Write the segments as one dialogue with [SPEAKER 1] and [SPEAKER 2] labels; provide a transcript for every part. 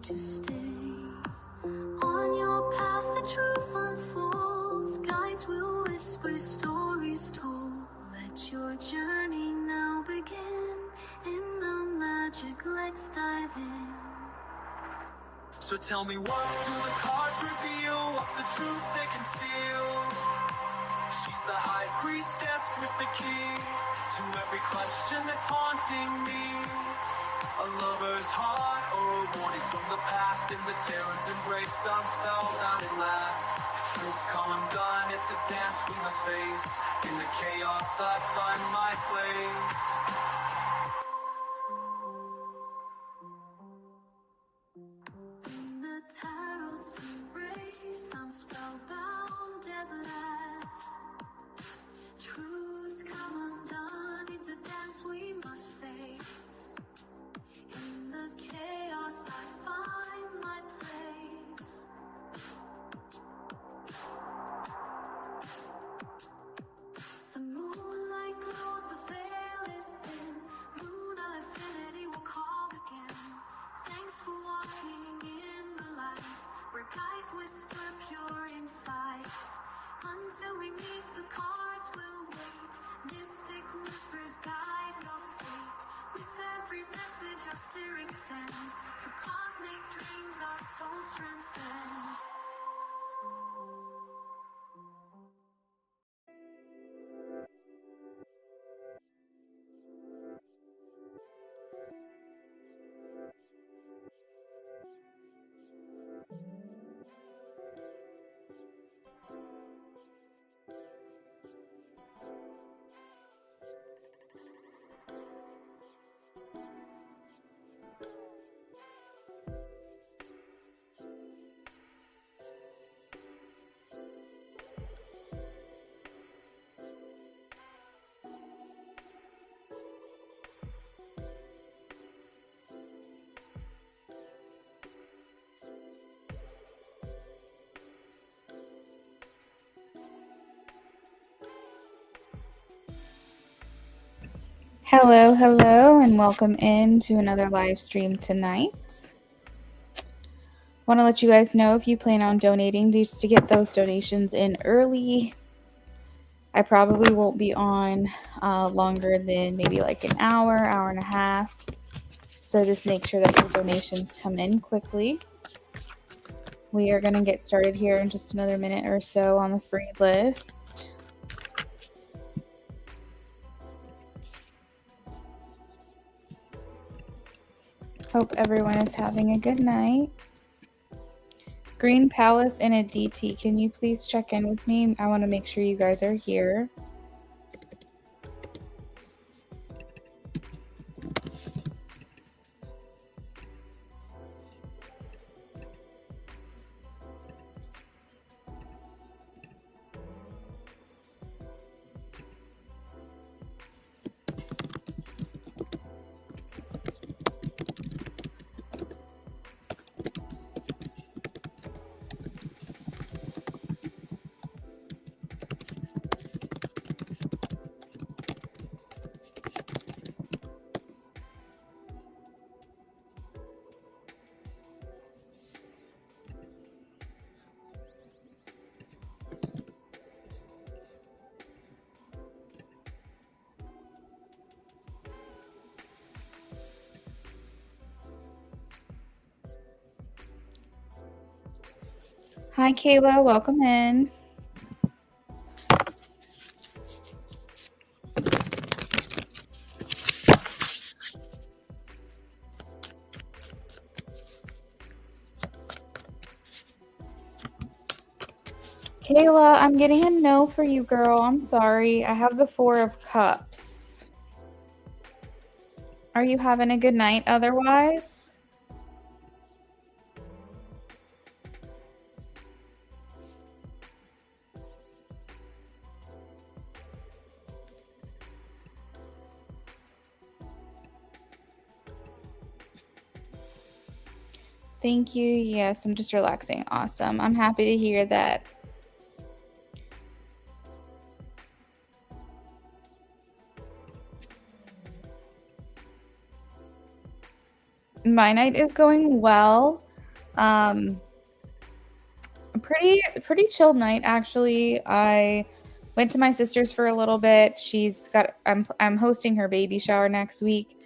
[SPEAKER 1] to stay. On your path the truth unfolds, guides will whisper stories told. Let your journey now begin, in the magic let's dive in. So tell me, what do the cards reveal? What's the truth they conceal? She's the high priestess with the key to every question that's haunting me. A lover's heart or a warning from the past. In the Terran's embrace, I'm spellbound at last. Truth's come undone, it's a dance we must face. In the chaos I find my place. In the tarot's embrace, I'm spellbound at last. Truth's come undone, it's a dance we must face. In the chaos I find my place. The moonlight glows, the veil is thin. Moon of infinity will call again. Thanks for walking in the light, where guides whisper pure insight. Until we meet, the cards will wait. Mystic whispers guide your fate. With every message our spirits send, for cosmic dreams our souls transcend.
[SPEAKER 2] Hello, and welcome in to another live stream tonight. Want to let you guys know if you plan on donating to get those donations in early. I probably won't be on longer than maybe like an hour and a half. So just make sure that your donations come in quickly. We are going to get started here in just another minute or so on the free list. Hope everyone is having a good night. Green Palace and a DT, can you please check in with me? I want to make sure you guys are here. Hi, Kayla. Welcome in. Kayla, I'm getting a no for you, girl. I'm sorry. I have the 4 of Cups. Are you having a good night otherwise? Thank you. Yes, I'm just relaxing. Awesome. I'm happy to hear that. My night is going well. A pretty chill night actually. I went to my sister's for a little bit. I'm hosting her baby shower next week.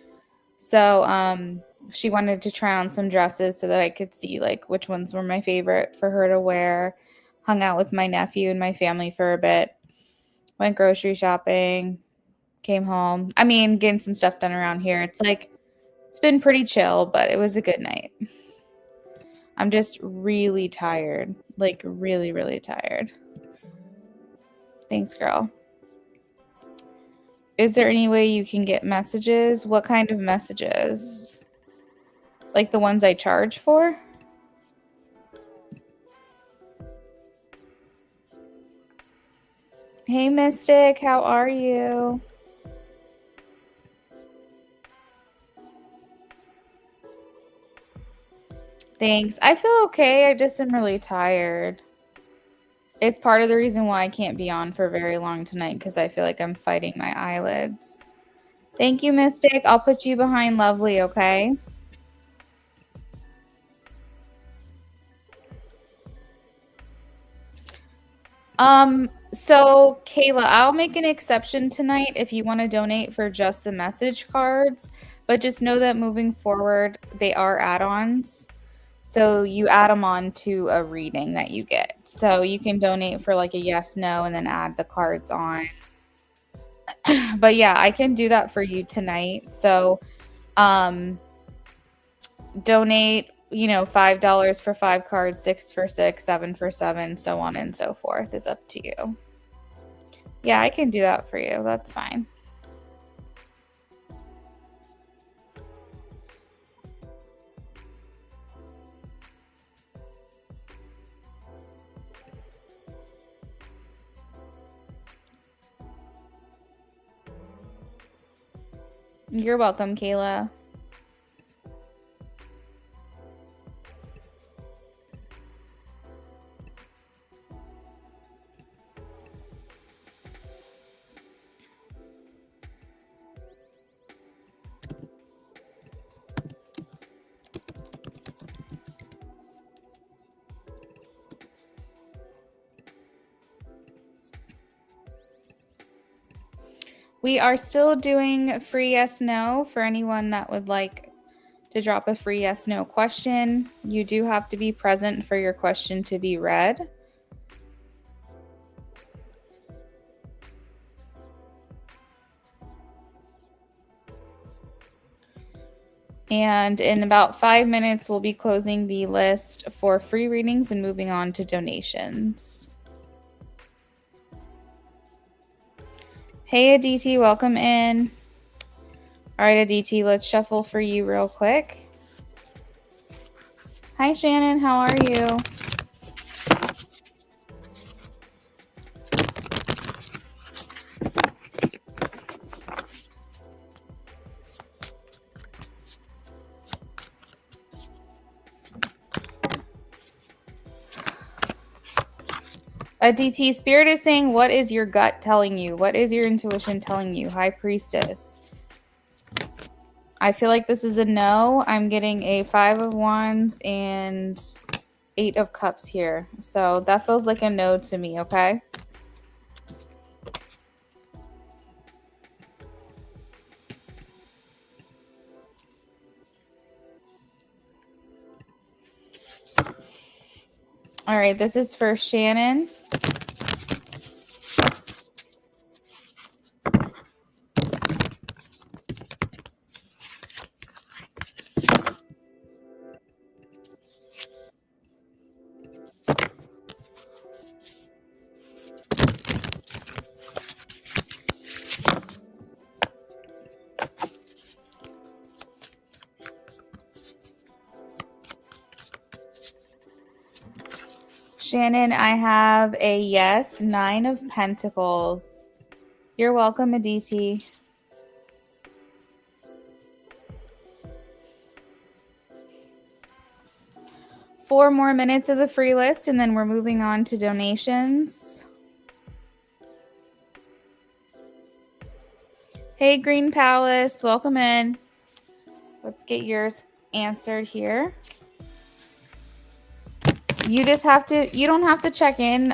[SPEAKER 2] So she wanted to try on some dresses so that I could see like which ones were my favorite for her to wear. Hung out with my nephew and my family for a bit. Went grocery shopping, came home. I mean, getting some stuff done around here. It's been pretty chill, but it was a good night. I'm just really tired. Like really, really tired. Thanks, girl. Is there any way you can get messages? What kind of messages? Like the ones I charge for? Hey, Mystic, how are you? Thanks. I feel okay. I just am really tired. It's part of the reason why I can't be on for very long tonight because I feel like I'm fighting my eyelids. Thank you, Mystic. I'll put you behind Lovely, okay? So Kayla, I'll make an exception tonight if you want to donate for just the message cards, but just know that moving forward, they are add-ons. So you add them on to a reading that you get. So you can donate for like a yes, no, and then add the cards on. But yeah, I can do that for you tonight. So donate, $5 for 5 cards, 6 for 6, 7 for 7, so on and so forth is up to you. Yeah, I can do that for you. That's fine. You're welcome, Kayla. We are still doing free yes no for anyone that would like to drop a free yes no question. You do have to be present for your question to be read. And in about 5 minutes, we'll be closing the list for free readings and moving on to donations. Hey, Aditi, welcome in. All right, Aditi, let's shuffle for you real quick. Hi, Shannon, how are you? Aditi, Spirit is saying, what is your gut telling you? What is your intuition telling you? High Priestess. I feel like this is a no. I'm getting a 5 of Wands and 8 of Cups here. So that feels like a no to me, okay? All right, this is for Shannon. Shannon, I have a yes, 9 of Pentacles. You're welcome, Aditi. Four more minutes of the free list, and then we're moving on to donations. Hey, Green Palace, welcome in. Let's get yours answered here. You just have to, you don't have to check in,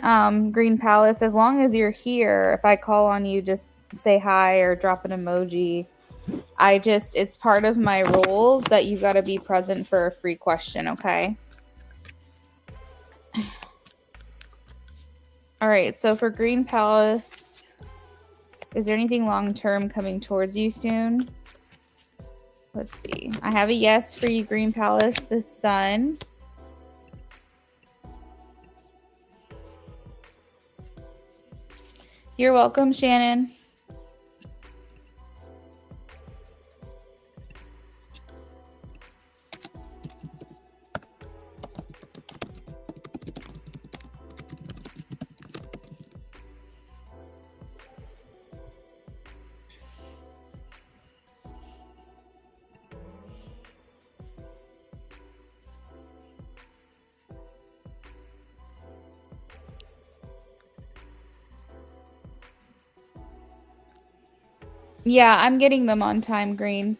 [SPEAKER 2] Green Palace, as long as you're here. If I call on you, just say hi or drop an emoji. It's part of my rules that you got to be present for a free question, okay? All right, so for Green Palace, is there anything long-term coming towards you soon? Let's see. I have a yes for you, Green Palace, the sun. You're welcome, Shannon. Yeah, I'm getting them on time, Green.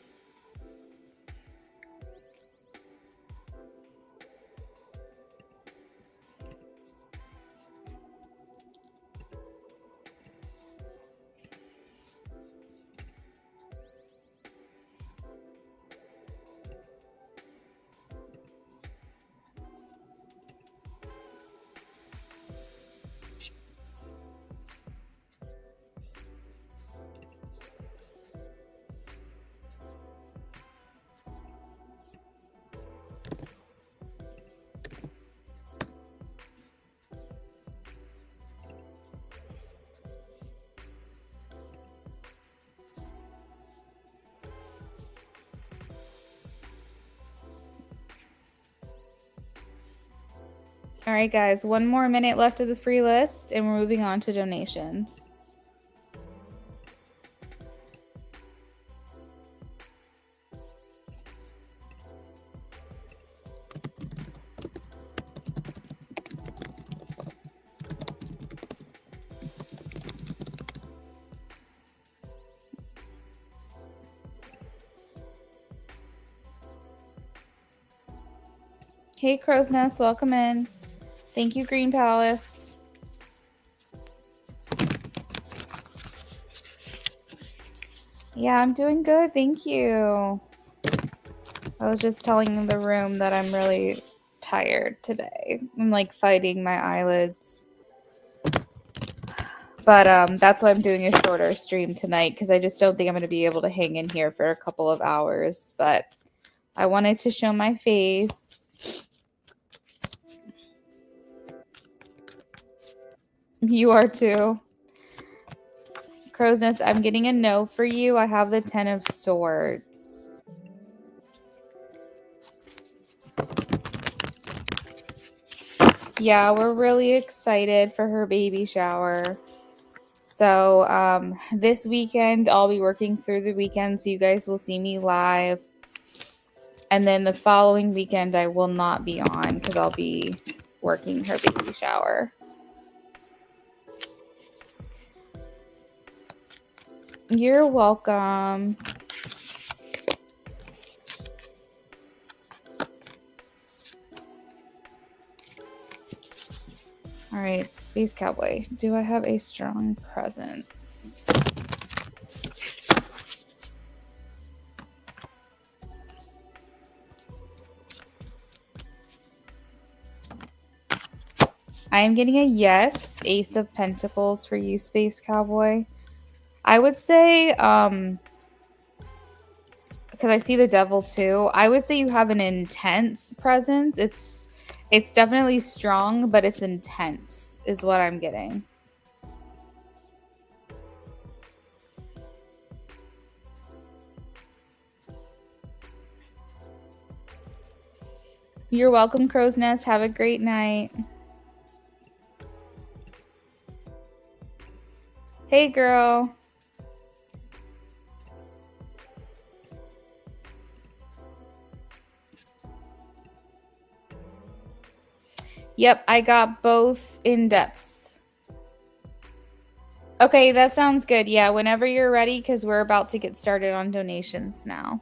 [SPEAKER 2] All right, guys, one more minute left of the free list, and we're moving on to donations. Hey, Crow's Nest, welcome in. Thank you, Green Palace. Yeah, I'm doing good. Thank you. I was just telling the room that I'm really tired today. I'm like fighting my eyelids. But that's why I'm doing a shorter stream tonight, because I just don't think I'm going to be able to hang in here for a couple of hours. But I wanted to show my face. You are too. Crow's Nest, I'm getting a no for you. I have the 10 of Swords. Yeah, we're really excited for her baby shower. So this weekend, I'll be working through the weekend, so you guys will see me live. And then the following weekend, I will not be on because I'll be working her baby shower. You're welcome. All right, Space Cowboy. Do I have a strong presence? I am getting a yes. Ace of Pentacles for you, Space Cowboy. I would say, because I see the Devil too, I would say you have an intense presence. It's definitely strong, but it's intense is what I'm getting. You're welcome, Crow's Nest. Have a great night. Hey, girl. Yep, I got both in depths. Okay, that sounds good. Yeah, whenever you're ready, because we're about to get started on donations now.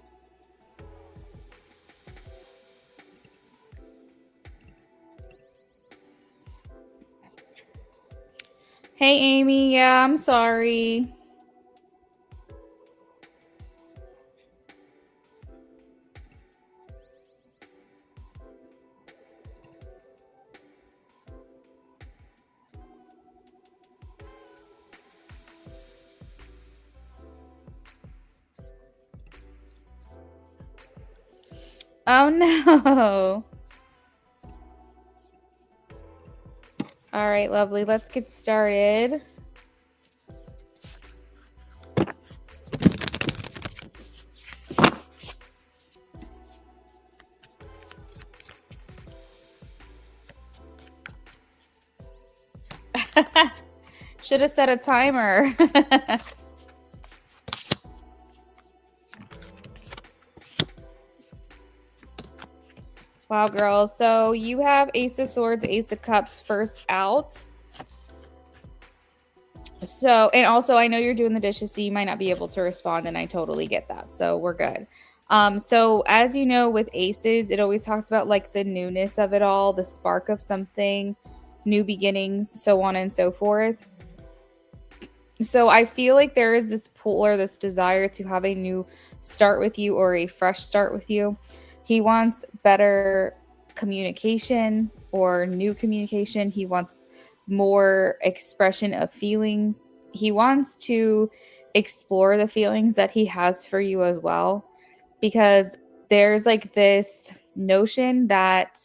[SPEAKER 2] Hey, Amy. Yeah, I'm sorry. Oh, no. All right, lovely. Let's get started. Should have set a timer. Wow, girls. So you have Ace of Swords, Ace of Cups first out. So, and also I know you're doing the dishes, so you might not be able to respond, and I totally get that. So we're good. So as you know, with aces, it always talks about like the newness of it all, the spark of something, new beginnings, so on and so forth. So I feel like there is this pull or this desire to have a new start with you or a fresh start with you. He wants better communication or new communication. He wants more expression of feelings. He wants to explore the feelings that he has for you as well, because there's like this notion that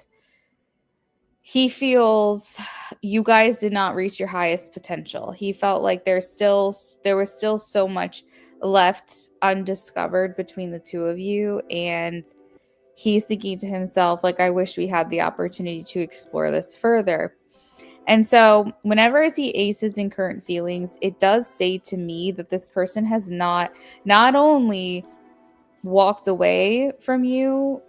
[SPEAKER 2] he feels you guys did not reach your highest potential. He felt like there was still so much left undiscovered between the two of you, and he's thinking to himself like, I wish we had the opportunity to explore this further. And so whenever I see aces in current feelings, it does say to me that this person has not only walked away from you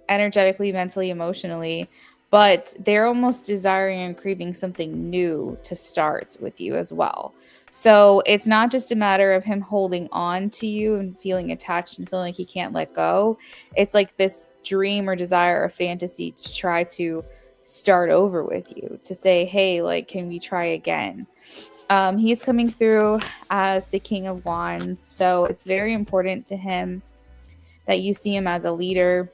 [SPEAKER 2] energetically, mentally, emotionally, but they're almost desiring and craving something new to start with you as well. So it's not just a matter of him holding on to you and feeling attached and feeling like he can't let go. It's like this dream or desire or fantasy to try to start over with you, to say, hey, like, can we try again? He's coming through as the King of Wands. So it's very important to him that you see him as a leader.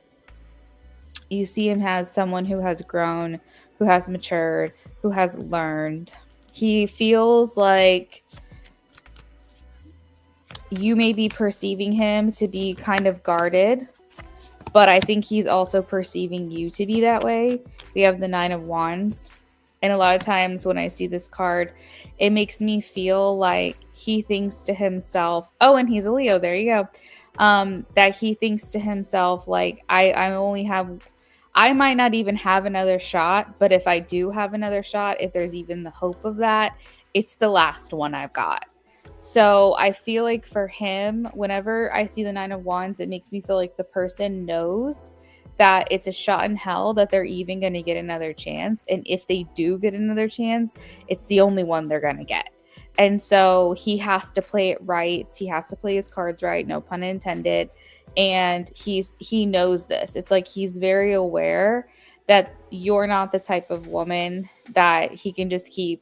[SPEAKER 2] You see him as someone who has grown, who has matured, who has learned. He feels like you may be perceiving him to be kind of guarded, but I think he's also perceiving you to be that way. We have the Nine of Wands. And a lot of times when I see this card, it makes me feel like he thinks to himself, oh, and he's a Leo, there you go. That he thinks to himself, like, I might not even have another shot, but if I do have another shot, if there's even the hope of that, it's the last one I've got. So I feel like for him, whenever I see the Nine of Wands, it makes me feel like the person knows that it's a shot in hell that they're even going to get another chance. And if they do get another chance, it's the only one they're going to get. And so he has to play it right. He has to play his cards right, no pun intended. And he knows this. It's like he's very aware that you're not the type of woman that he can just keep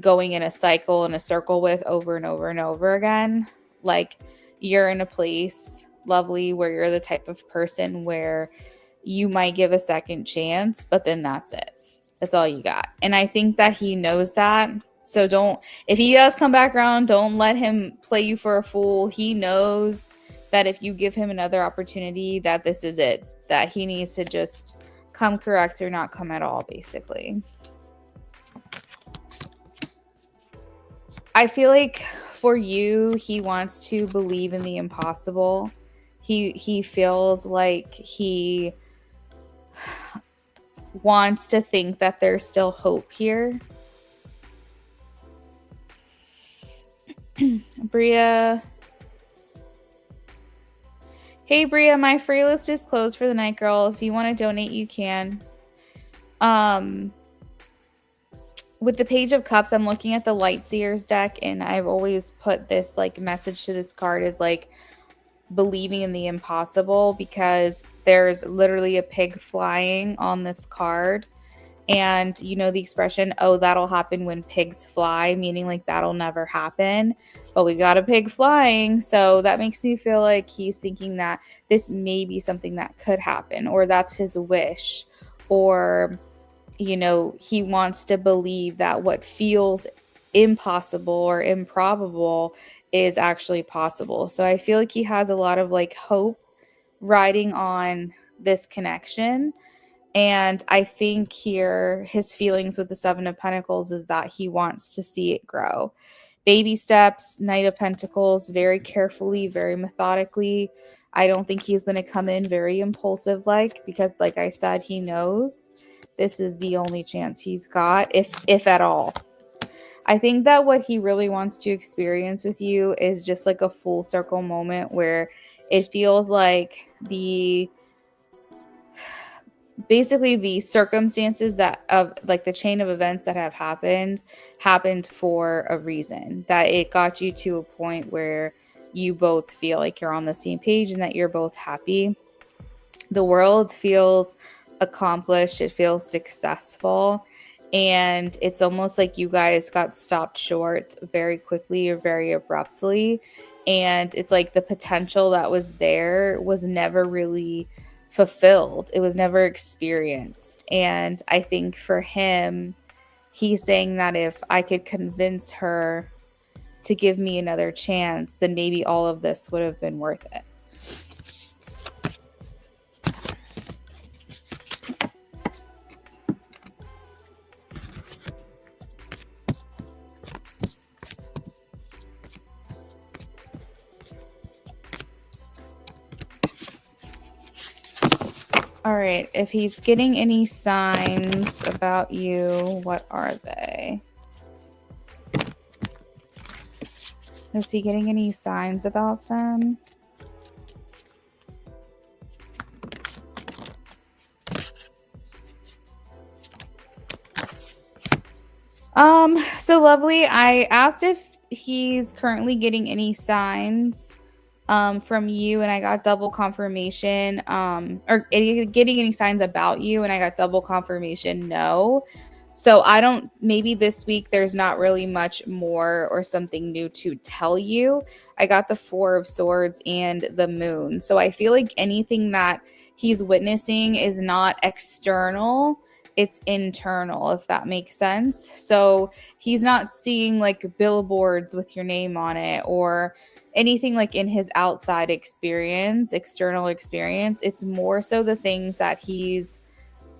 [SPEAKER 2] going in a cycle and a circle with over and over and over again. Like, you're in a place, lovely, where you're the type of person where you might give a second chance, but then that's it. That's all you got. And I think that he knows that. So if he does come back around, don't let him play you for a fool. He knows that if you give him another opportunity, that this is it, that he needs to just come correct or not come at all, basically. I feel like for you, he wants to believe in the impossible. He feels like he wants to think that there's still hope here. Bria. Hey, Bria, my free list is closed for the night, girl. If you want to donate, you can. With the Page of Cups, I'm looking at the Light Seers deck, and I've always put this like message to this card is like believing in the impossible, because there's literally a pig flying on this card, And you know the expression, oh, that'll happen when pigs fly, meaning like that'll never happen. But we got a pig flying. So that makes me feel like he's thinking that this may be something that could happen, or that's his wish, or, you know, he wants to believe that what feels impossible or improbable is actually possible. So I feel like he has a lot of like hope riding on this connection. And I think here his feelings with the Seven of Pentacles is that he wants to see it grow. Baby steps, Knight of Pentacles, very carefully, very methodically. I don't think he's going to come in very impulsive because like I said, he knows this is the only chance he's got, if at all. I think that what he really wants to experience with you is just like a full circle moment where it feels like basically the circumstances that of like the chain of events that have happened for a reason, that it got you to a point where you both feel like you're on the same page and that you're both happy. The world feels accomplished, it feels successful, and it's almost like you guys got stopped short very quickly or very abruptly. And it's like the potential that was there was never really fulfilled, it was never experienced. And I think for him, he's saying that if I could convince her to give me another chance, then maybe all of this would have been worth it. All right, if he's getting any signs about you, what are they? Is he getting any signs about them? So Lovely, I asked if he's currently getting any signs from you, and I got double confirmation, or getting any signs about you, and I got double confirmation no. So I don't, maybe this week there's not really much more or something new to tell you. I got the Four of Swords and the Moon. So I feel like anything that he's witnessing is not external, it's internal, if that makes sense. So he's not seeing like billboards with your name on it or anything like in his outside experience, external experience. It's more so the things that he's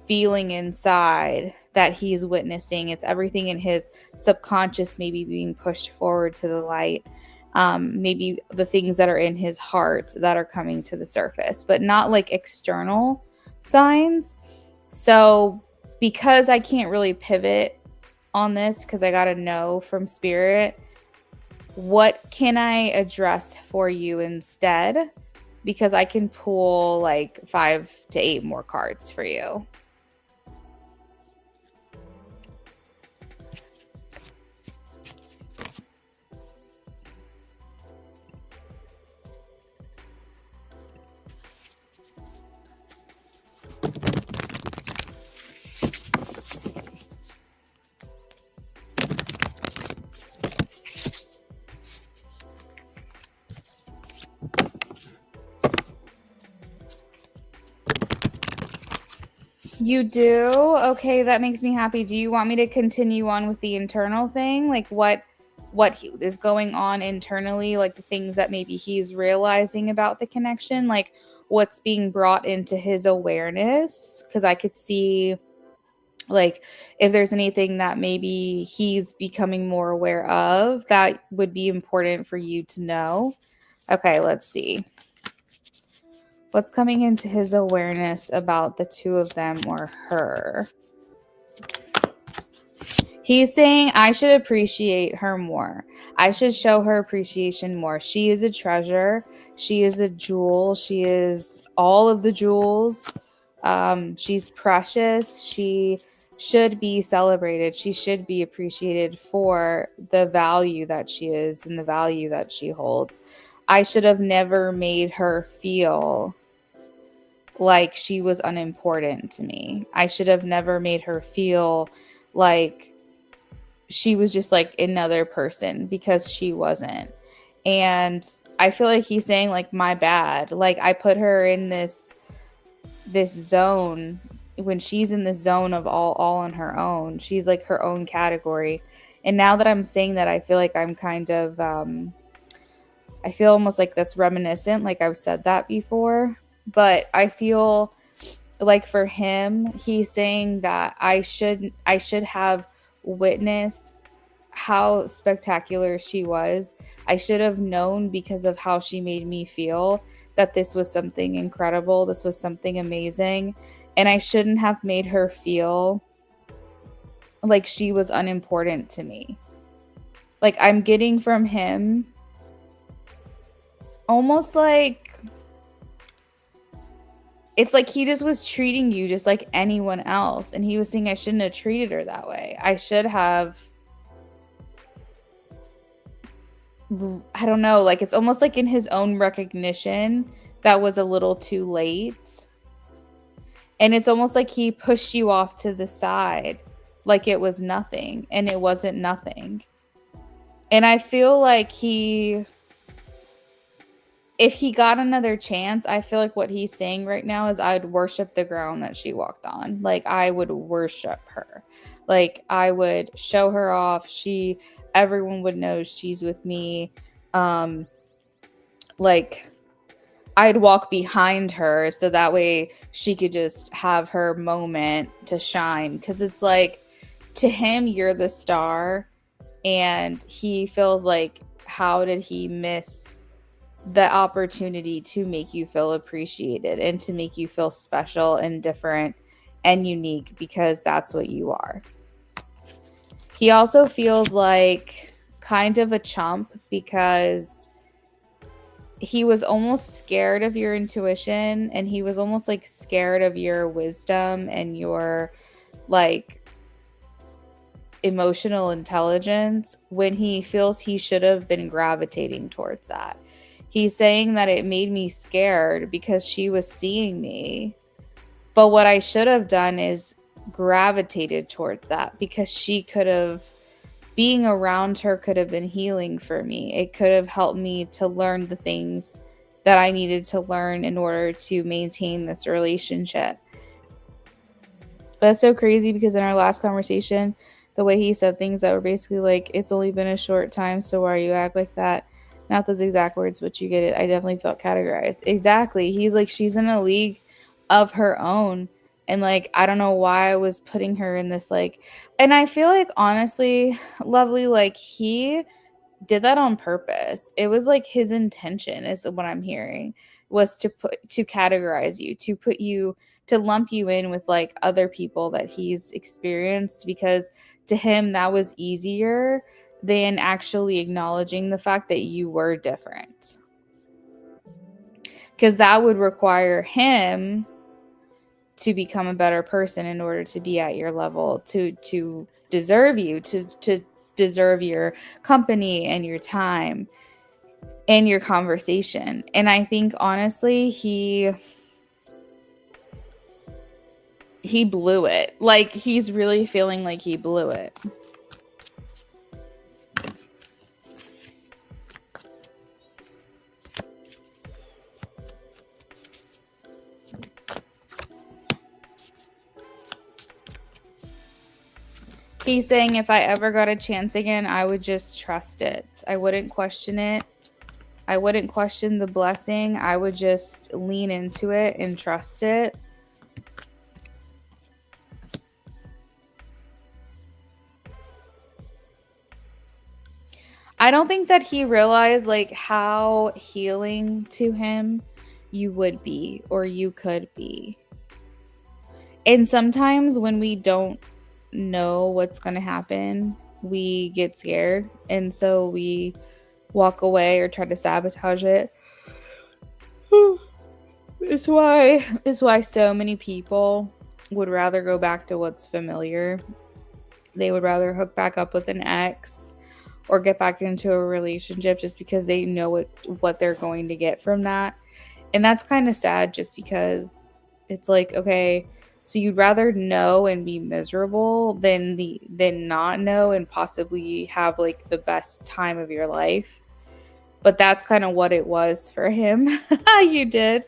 [SPEAKER 2] feeling inside that he's witnessing. It's everything in his subconscious maybe being pushed forward to the light. Maybe the things that are in his heart that are coming to the surface, but not like external signs. So because I can't really pivot on this because I got to know from spirit, what can I address for you instead? Because I can pull like 5 to 8 more cards for you. You do? Okay, that makes me happy. Do you want me to continue on with the internal thing? Like what is going on internally, like the things that maybe he's realizing about the connection, like what's being brought into his awareness? Because I could see like if there's anything that maybe he's becoming more aware of that would be important for you to know. Okay, let's see. What's coming into his awareness about the two of them or her? He's saying I should appreciate her more. I should show her appreciation more. She is a treasure. She is a jewel. She is all of the jewels. She's precious. She should be celebrated. She should be appreciated for the value that she is and the value that she holds. I should have never made her feel like she was unimportant to me. I should have never made her feel like she was just like another person, because she wasn't. And I feel like he's saying like, my bad. Like I put her in this zone when she's in the zone of all on her own. She's like her own category. And now that I'm saying that, I feel like I'm kind of I feel almost like that's reminiscent, like I've said that before. But I feel like for him, he's saying that I should have witnessed how spectacular she was. I should have known, because of how she made me feel, that this was something incredible, this was something amazing, and I shouldn't have made her feel like she was unimportant to me. Like I'm getting from him almost like it's like he just was treating you just like anyone else, and he was saying I shouldn't have treated her that way. I should have, I don't know, like it's almost like in his own recognition that was a little too late. And it's almost like he pushed you off to the side like it was nothing, and it wasn't nothing. And I feel like if he got another chance, I feel like what he's saying right now is I'd worship the ground that she walked on. Like I would worship her. Like I would show her off. Everyone would know she's with me. Like I'd walk behind her so that way she could just have her moment to shine. Because it's like, to him, you're the star, and he feels like, how did he miss the opportunity to make you feel appreciated and to make you feel special and different and unique, because that's what you are. He also feels like kind of a chump, because he was almost scared of your intuition, and he was almost like scared of your wisdom and your like emotional intelligence, when he feels he should have been gravitating towards that. He's saying that it made me scared because she was seeing me, but what I should have done is gravitated towards that, because she could have, being around her could have been healing for me. It could have helped me to learn the things that I needed to learn in order to maintain this relationship. That's so crazy, because in our last conversation, the way he said things that were basically like, it's only been a short time, so why you act like that? Not those exact words, but you get it. I definitely felt categorized. Exactly. He's like, she's in a league of her own. And like, I don't know why I was putting her in this like, and I feel like honestly, Lovely, like he did that on purpose. It was like his intention, is what I'm hearing, was to categorize you, to put you, to lump you in with like other people that he's experienced, because to him that was easier than actually acknowledging the fact that you were different, because that would require him to become a better person in order to be at your level, to deserve you, to deserve your company and your time and your conversation. And I think honestly, he blew it. Like he's really feeling like he blew it. He's saying if I ever got a chance again, I would just trust it. I wouldn't question it. I wouldn't question the blessing. I would just lean into it and trust it. I don't think that he realized like how healing to him you would be, or you could be. And sometimes when we don't know what's going to happen, we get scared, and so we walk away or try to sabotage it. It's why so many people would rather go back to what's familiar. They would rather hook back up with an ex or get back into a relationship, just because they know what they're going to get from that. And that's kind of sad, just because It's like, okay, so you'd rather know and be miserable than not know and possibly have like the best time of your life. But that's kind of what it was for him. You did.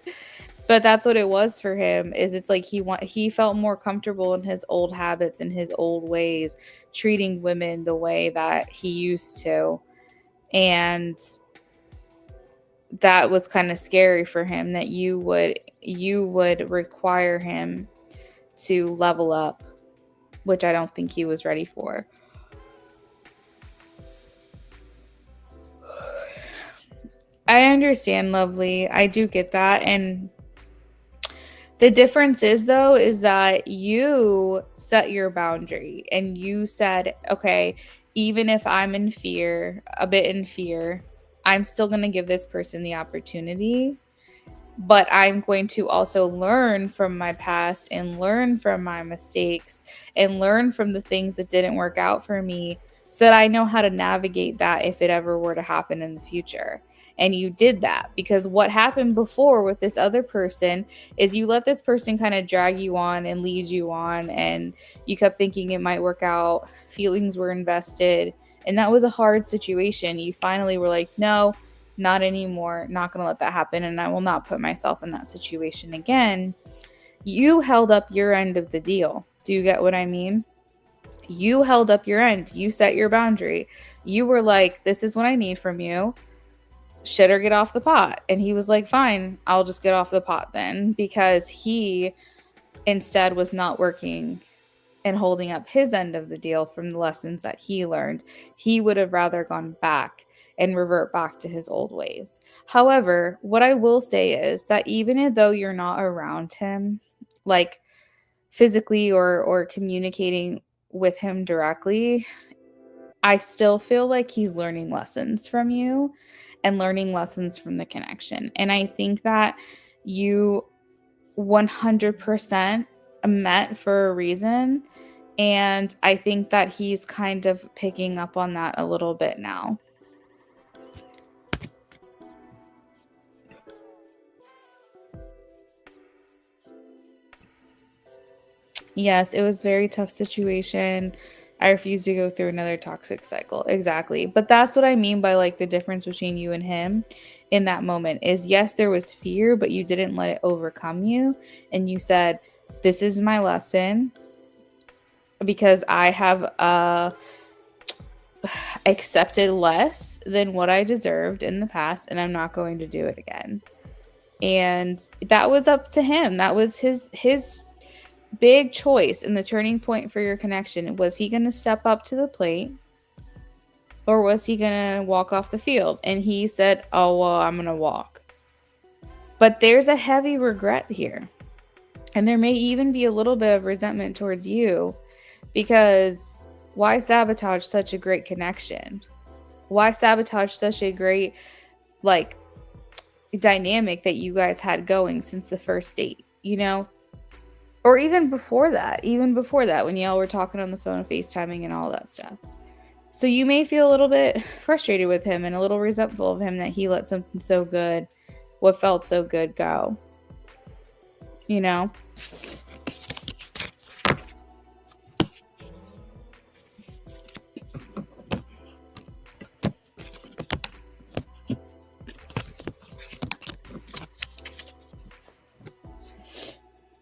[SPEAKER 2] But that's what it was for him. Is it's like he felt more comfortable in his old habits and his old ways, treating women the way that he used to. And that was kind of scary for him, that you would require him to level up, which I don't think he was ready for. I understand, lovely. I do get that. And the difference is, though, is that you set your boundary and you said, okay, even if I'm in fear, a bit in fear, I'm still going to give this person the opportunity. But I'm going to also learn from my past and learn from my mistakes and learn from the things that didn't work out for me, so that I know how to navigate that if it ever were to happen in the future. And you did that, because what happened before with this other person is you let this person kind of drag you on and lead you on, and you kept thinking it might work out. Feelings were invested, and that was a hard situation. You finally were like, no, not anymore, not going to let that happen, and I will not put myself in that situation again. You held up your end of the deal. Do you get what I mean? You held up your end. You set your boundary. You were like, this is what I need from you. Shit or get off the pot. And he was like, fine, I'll just get off the pot then, because he instead was not working and holding up his end of the deal from the lessons that he learned. He would have rather gone back and revert back to his old ways. However, what I will say is that even though you're not around him, like physically or communicating with him directly, I still feel like he's learning lessons from you and learning lessons from the connection. And I think that you 100% met for a reason. And I think that he's kind of picking up on that a little bit now. Yes, it was a very tough situation. I refuse to go through another toxic cycle. Exactly. But that's what I mean by like the difference between you and him in that moment is, yes, there was fear, but you didn't let it overcome you. And you said, this is my lesson, because I have accepted less than what I deserved in the past, and I'm not going to do it again. And that was up to him. That was his big choice, and the turning point for your connection. Was he going to step up to the plate, or was he going to walk off the field? And he said, oh, well, I'm going to walk. But there's a heavy regret here. And there may even be a little bit of resentment towards you, because why sabotage such a great connection? Why sabotage such a great, like, dynamic that you guys had going since the first date, you know? Or even before that, when y'all were talking on the phone, FaceTiming and all that stuff. So you may feel a little bit frustrated with him and a little resentful of him that he let something so good, what felt so good, go. You know?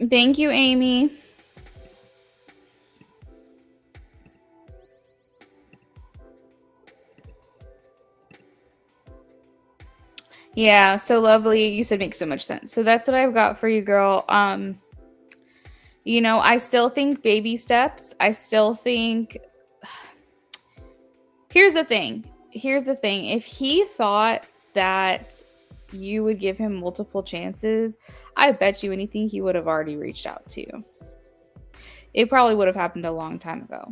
[SPEAKER 2] Thank you, Amy. Yeah, so lovely. You said makes so much sense. So that's what I've got for you, girl. You know, I still think baby steps. I still think Here's the thing. If he thought that you would give him multiple chances, I bet you anything he would have already reached out to you. It probably would have happened a long time ago.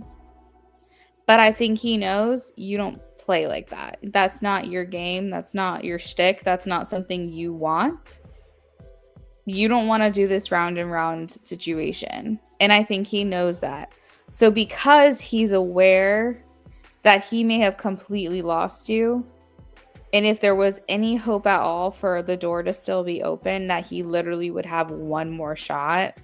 [SPEAKER 2] But I think he knows you don't play like that. That's not your game. That's not your shtick. That's not something you want. You don't want to do this round and round situation. And I think he knows that. So because he's aware that he may have completely lost you, And if there was any hope at all for the door to still be open, that he literally would have one more shot,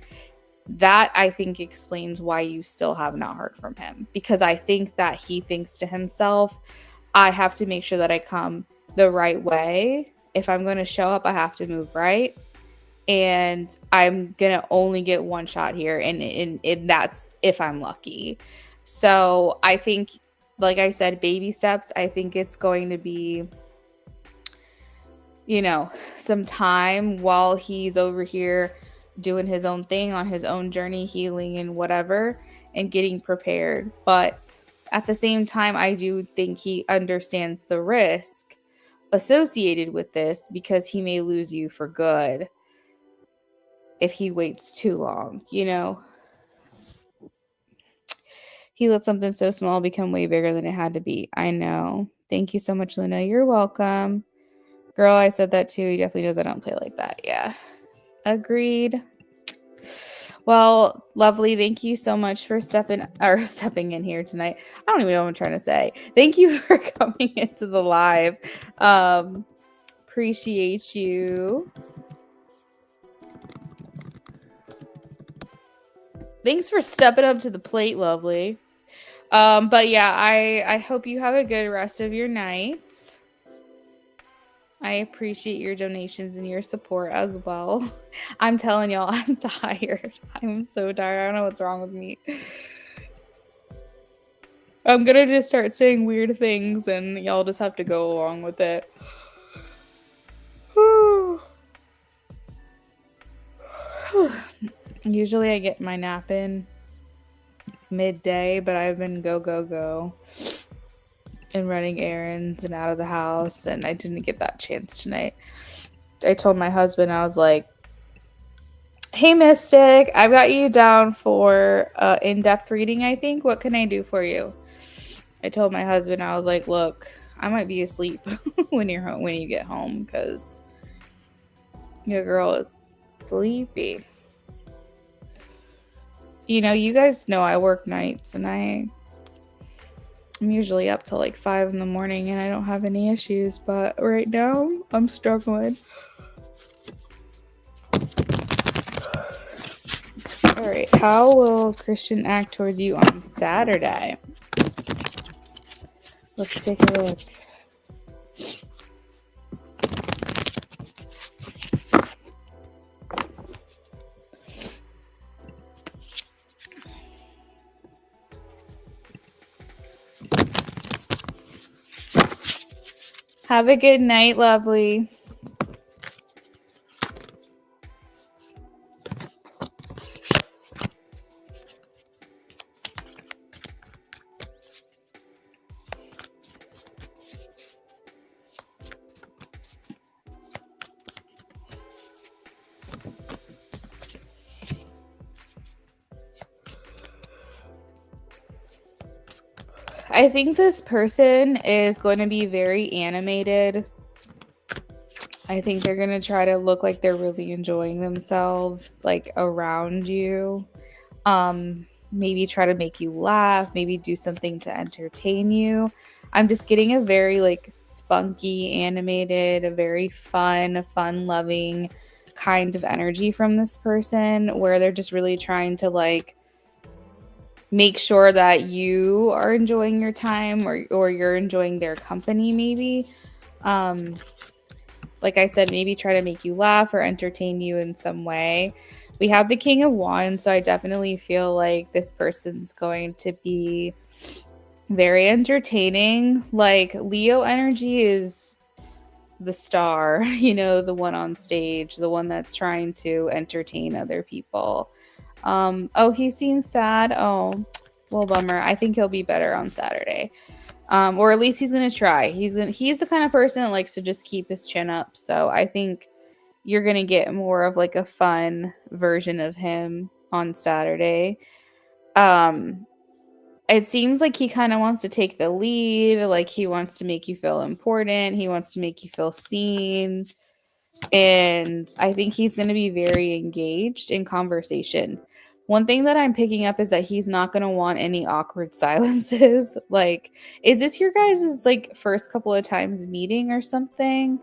[SPEAKER 2] that I think explains why you still have not heard from him. Because I think that he thinks to himself, I have to make sure that I come the right way. If I'm going to show up, I have to move right. And I'm going to only get one shot here. And that's if I'm lucky. So I think, like I said, baby steps. I think it's going to be, you know, some time while he's over here doing his own thing on his own journey, healing and whatever, and getting prepared. But at the same time, I do think he understands the risk associated with this, because he may lose you for good if he waits too long, you know. He let something so small become way bigger than it had to be. I know. Thank you so much, Luna. You're welcome. Girl, I said that too. He definitely knows I don't play like that. Yeah. Agreed. Well, lovely. Thank you so much for stepping in here tonight. I don't even know what I'm trying to say. Thank you for coming into the live. Appreciate you. Thanks for stepping up to the plate, lovely. But yeah, I hope you have a good rest of your night. I appreciate your donations and your support as well. I'm telling y'all, I'm tired. I'm so tired. I don't know what's wrong with me. I'm gonna just start saying weird things and y'all just have to go along with it. Usually I get my nap in midday, but I've been go and running errands and out of the house, and I didn't get that chance tonight. I told my husband, I was like, hey Mystic, I've got you down for in-depth reading, I think. What can I do for you? I told my husband, I was like, look, I might be asleep when you get home, because your girl is sleepy. You know, you guys know I work nights, and I'm usually up till like 5 in the morning, and I don't have any issues, but right now I'm struggling. All right, how will Christian act towards you on Saturday? Let's take a look. Have a good night, lovely. I think this person is going to be very animated. I think they're going to try to look like they're really enjoying themselves, like around you. Maybe try to make you laugh, maybe do something to entertain you. I'm just getting a very like spunky, animated, a very fun-loving kind of energy from this person, where they're just really trying to like make sure that you are enjoying your time, or you're enjoying their company, maybe. Like I said, maybe try to make you laugh or entertain you in some way. We have the King of Wands, so I definitely feel like this person's going to be very entertaining. Like, Leo energy is the star, you know, the one on stage, the one that's trying to entertain other people. Oh, he seems sad. Oh, well, bummer. I think he'll be better on Saturday. Or at least he's gonna try. He's the kind of person that likes to just keep his chin up. So I think you're gonna get more of like a fun version of him on Saturday. It seems like he kind of wants to take the lead. Like, he wants to make you feel important. He wants to make you feel seen. And I think he's going to be very engaged in conversation. One thing that I'm picking up is that he's not going to want any awkward silences. Like, is this your guys' like first couple of times meeting or something?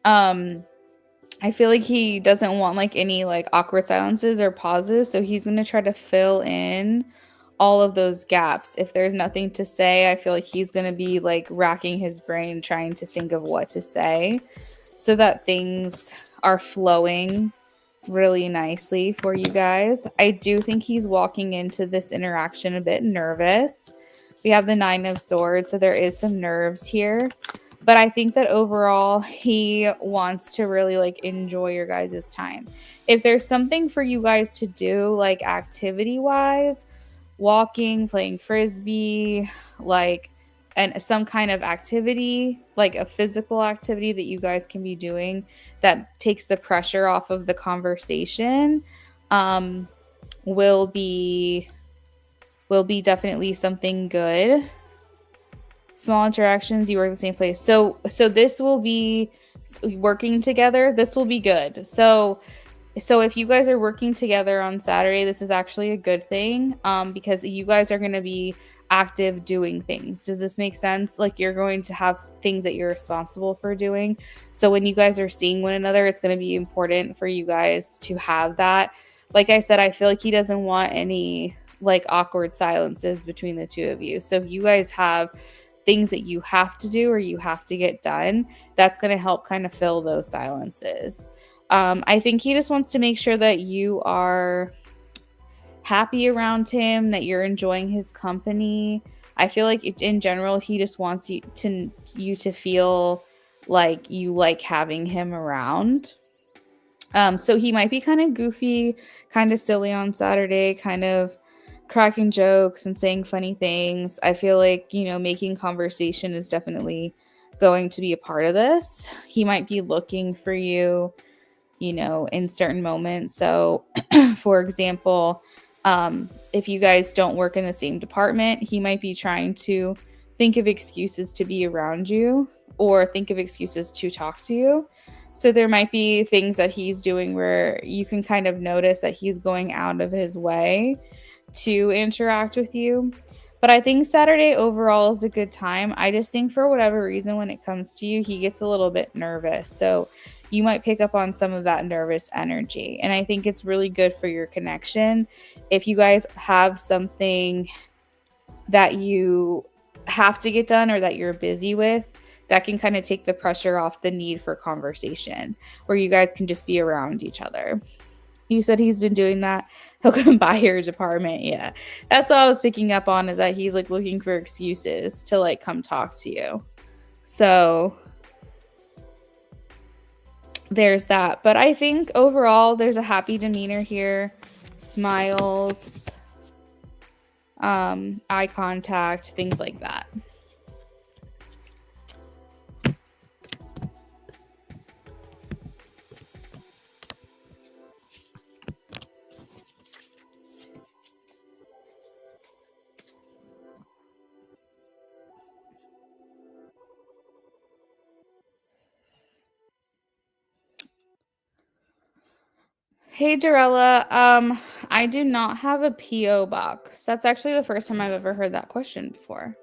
[SPEAKER 2] I feel like he doesn't want like any like awkward silences or pauses, so he's going to try to fill in all of those gaps. If there's nothing to say, I feel like he's going to be like racking his brain trying to think of what to say so that things are flowing really nicely for you guys. I do think he's walking into this interaction a bit nervous. We have the 9 of Swords, so there is some nerves here. But I think that overall, he wants to really like enjoy your guys' time. If there's something for you guys to do, like activity-wise, walking, playing frisbee, like and some kind of activity, like a physical activity that you guys can be doing that takes the pressure off of the conversation, will be definitely something good. Small interactions, you work in the same place. So this will be working together. This will be good. So if you guys are working together on Saturday, this is actually a good thing, because you guys are going to be active doing things. Does this make sense? Like, you're going to have things that you're responsible for doing. So when you guys are seeing one another, it's going to be important for you guys to have that. Like I said, I feel like he doesn't want any like awkward silences between the two of you. So if you guys have things that you have to do or you have to get done, that's going to help kind of fill those silences. I think he just wants to make sure that you are happy around him, that you're enjoying his company. I feel like in general, he just wants you to feel like you like having him around. So he might be kind of goofy, kind of silly on Saturday, kind of cracking jokes and saying funny things. I feel like, making conversation is definitely going to be a part of this. He might be looking for you, in certain moments. So, for example, if you guys don't work in the same department, he might be trying to think of excuses to be around you or think of excuses to talk to you. So there might be things that he's doing where you can kind of notice that he's going out of his way to interact with you. But I think Saturday overall is a good time. I just think for whatever reason, when it comes to you, he gets a little bit nervous. So you might pick up on some of that nervous energy. And I think it's really good for your connection. If you guys have something that you have to get done or that you're busy with, that can kind of take the pressure off the need for conversation, where you guys can just be around each other. You said he's been doing that. He'll come by your department. Yeah. That's what I was picking up on, is that he's like looking for excuses to like come talk to you. So there's that. But I think overall there's a happy demeanor here. Smiles, eye contact, things like that. Hey, Dorella. I do not have a P.O. box. That's actually the first time I've ever heard that question before.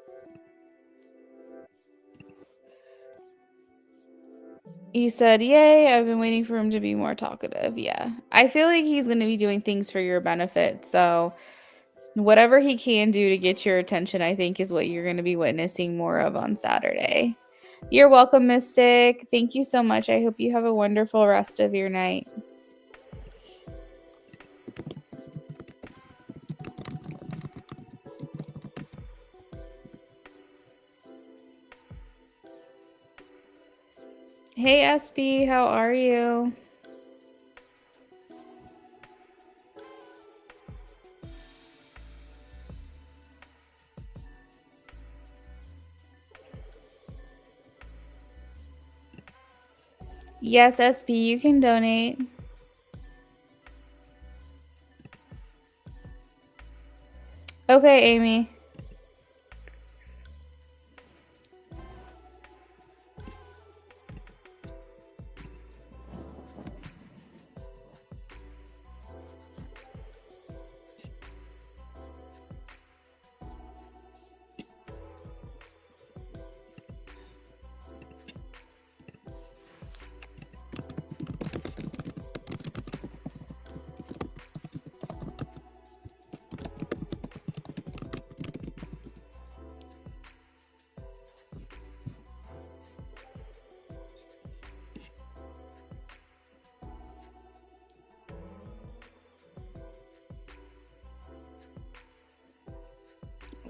[SPEAKER 2] You said, yay, I've been waiting for him to be more talkative. Yeah. I feel like he's going to be doing things for your benefit. So whatever he can do to get your attention, I think, is what you're going to be witnessing more of on Saturday. You're welcome, Mystic. Thank you so much. I hope you have a wonderful rest of your night. Hey, SB, how are you? Yes, SB, you can donate. Okay, Amy.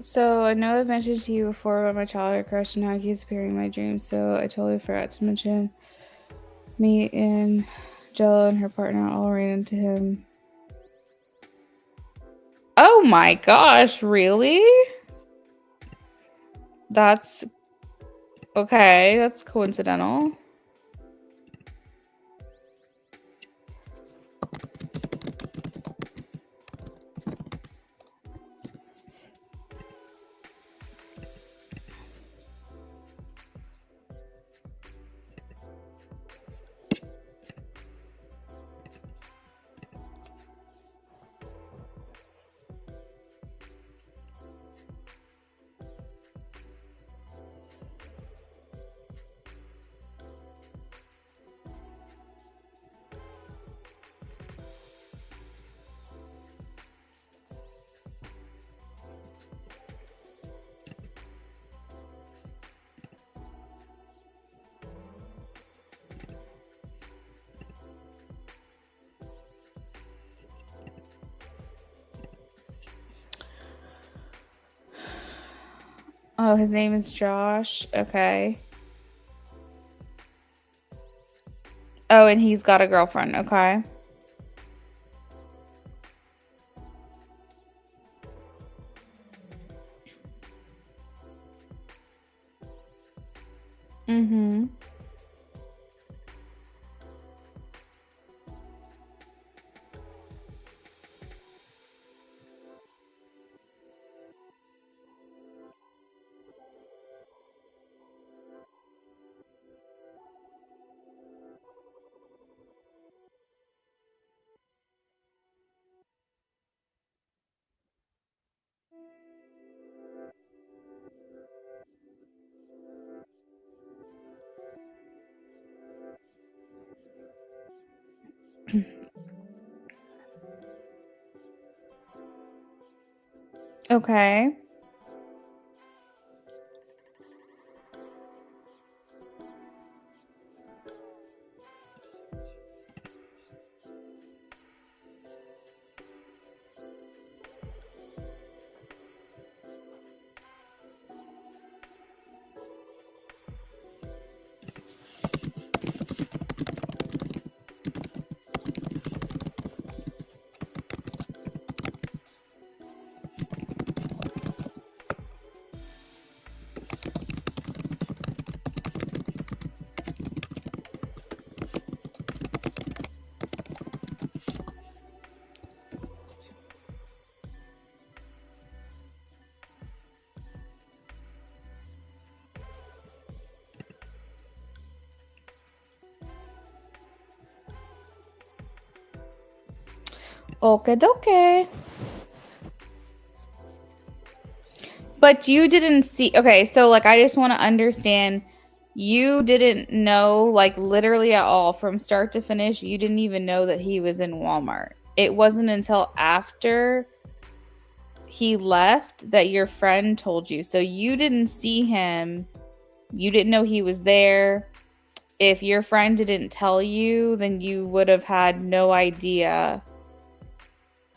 [SPEAKER 2] So I know I've mentioned to you before about my childhood crush and how he keeps appearing in my dreams. So I totally forgot to mention me and Jello and her partner all ran into him. Oh my gosh, really? That's okay. That's coincidental. Oh, his name is Josh. Okay. Oh, and he's got a girlfriend. Okay. Mm-hmm. Okay. Okay, dokie. But you didn't see. Okay, so like I just want to understand. You didn't know, like literally at all from start to finish. You didn't even know that he was in Walmart. It wasn't until after he left that your friend told you. So you didn't see him. You didn't know he was there. If your friend didn't tell you, then you would have had no idea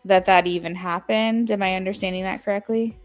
[SPEAKER 2] that that even happened. Am I understanding that correctly?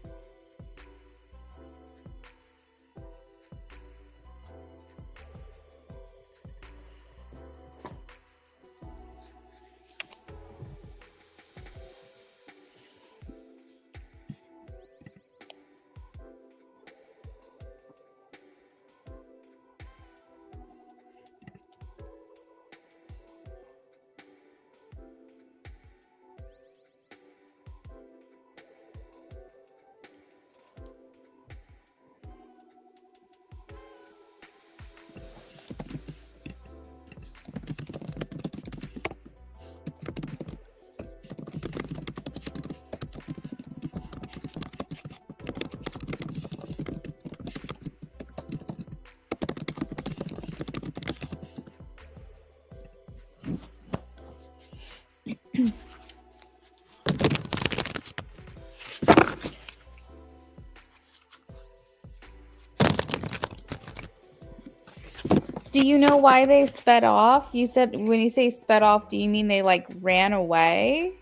[SPEAKER 2] Do you know why they sped off? You said when you say sped off, do you mean they like ran away?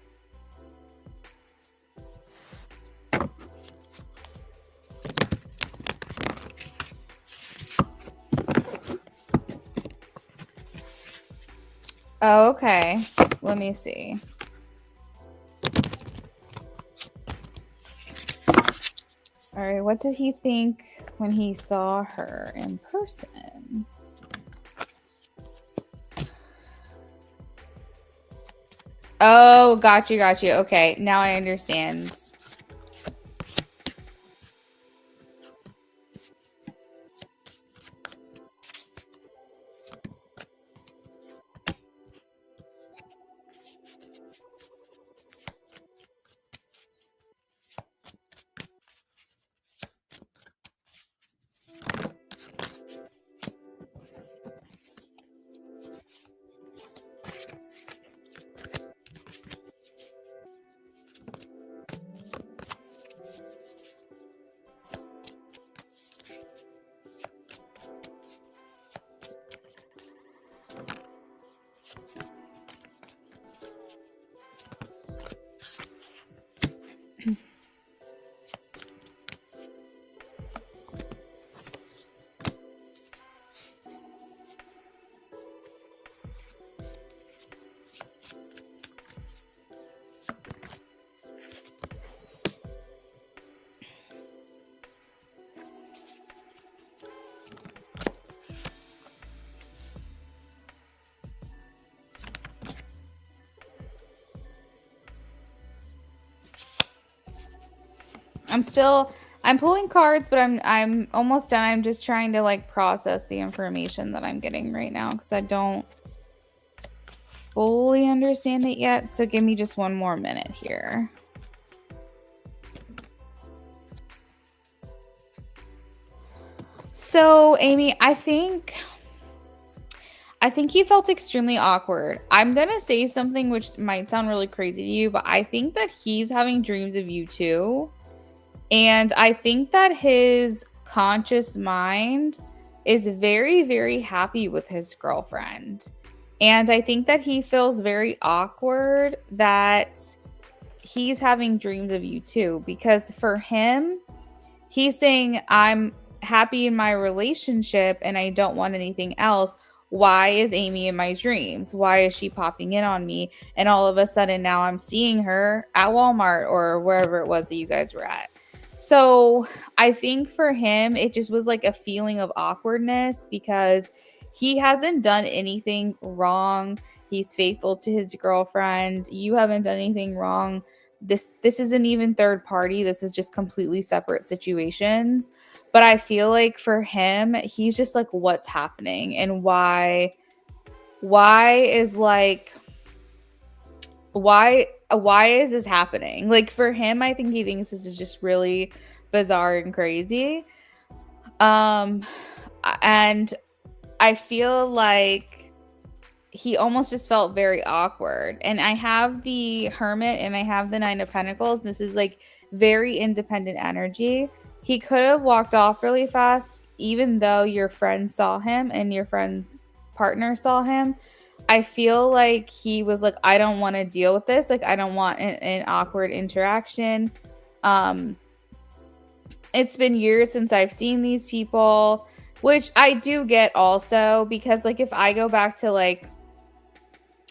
[SPEAKER 2] Oh, okay. Let me see. All right, what did he think when he saw her in person? Oh, got you. Okay, now I understand. I'm pulling cards, but I'm almost done. I'm just trying to like process the information that I'm getting right now because I don't fully understand it yet. So give me just one more minute here. So, Amy, I think he felt extremely awkward. I'm going to say something which might sound really crazy to you, but I think that he's having dreams of you too. And I think that his conscious mind is very, very happy with his girlfriend. And I think that he feels very awkward that he's having dreams of you too. Because for him, he's saying, I'm happy in my relationship and I don't want anything else. Why is Amy in my dreams? Why is she popping in on me? And all of a sudden now I'm seeing her at Walmart or wherever it was that you guys were at. So I think for him, it just was like a feeling of awkwardness because he hasn't done anything wrong. He's faithful to his girlfriend. You haven't done anything wrong. This isn't even third party. This is just completely separate situations. But I feel like for him, he's just like, what's happening and why is like why is this happening? Like for him, I think he thinks this is just really bizarre and crazy. And I feel like he almost just felt very awkward. And I have the Hermit and I have the Nine of Pentacles. This is like very independent energy. He could have walked off really fast, even though your friend saw him and your friend's partner saw him. I feel like he was like, I don't want to deal with this. Like, I don't want an awkward interaction. It's been years since I've seen these people, which I do get also because like if I go back to like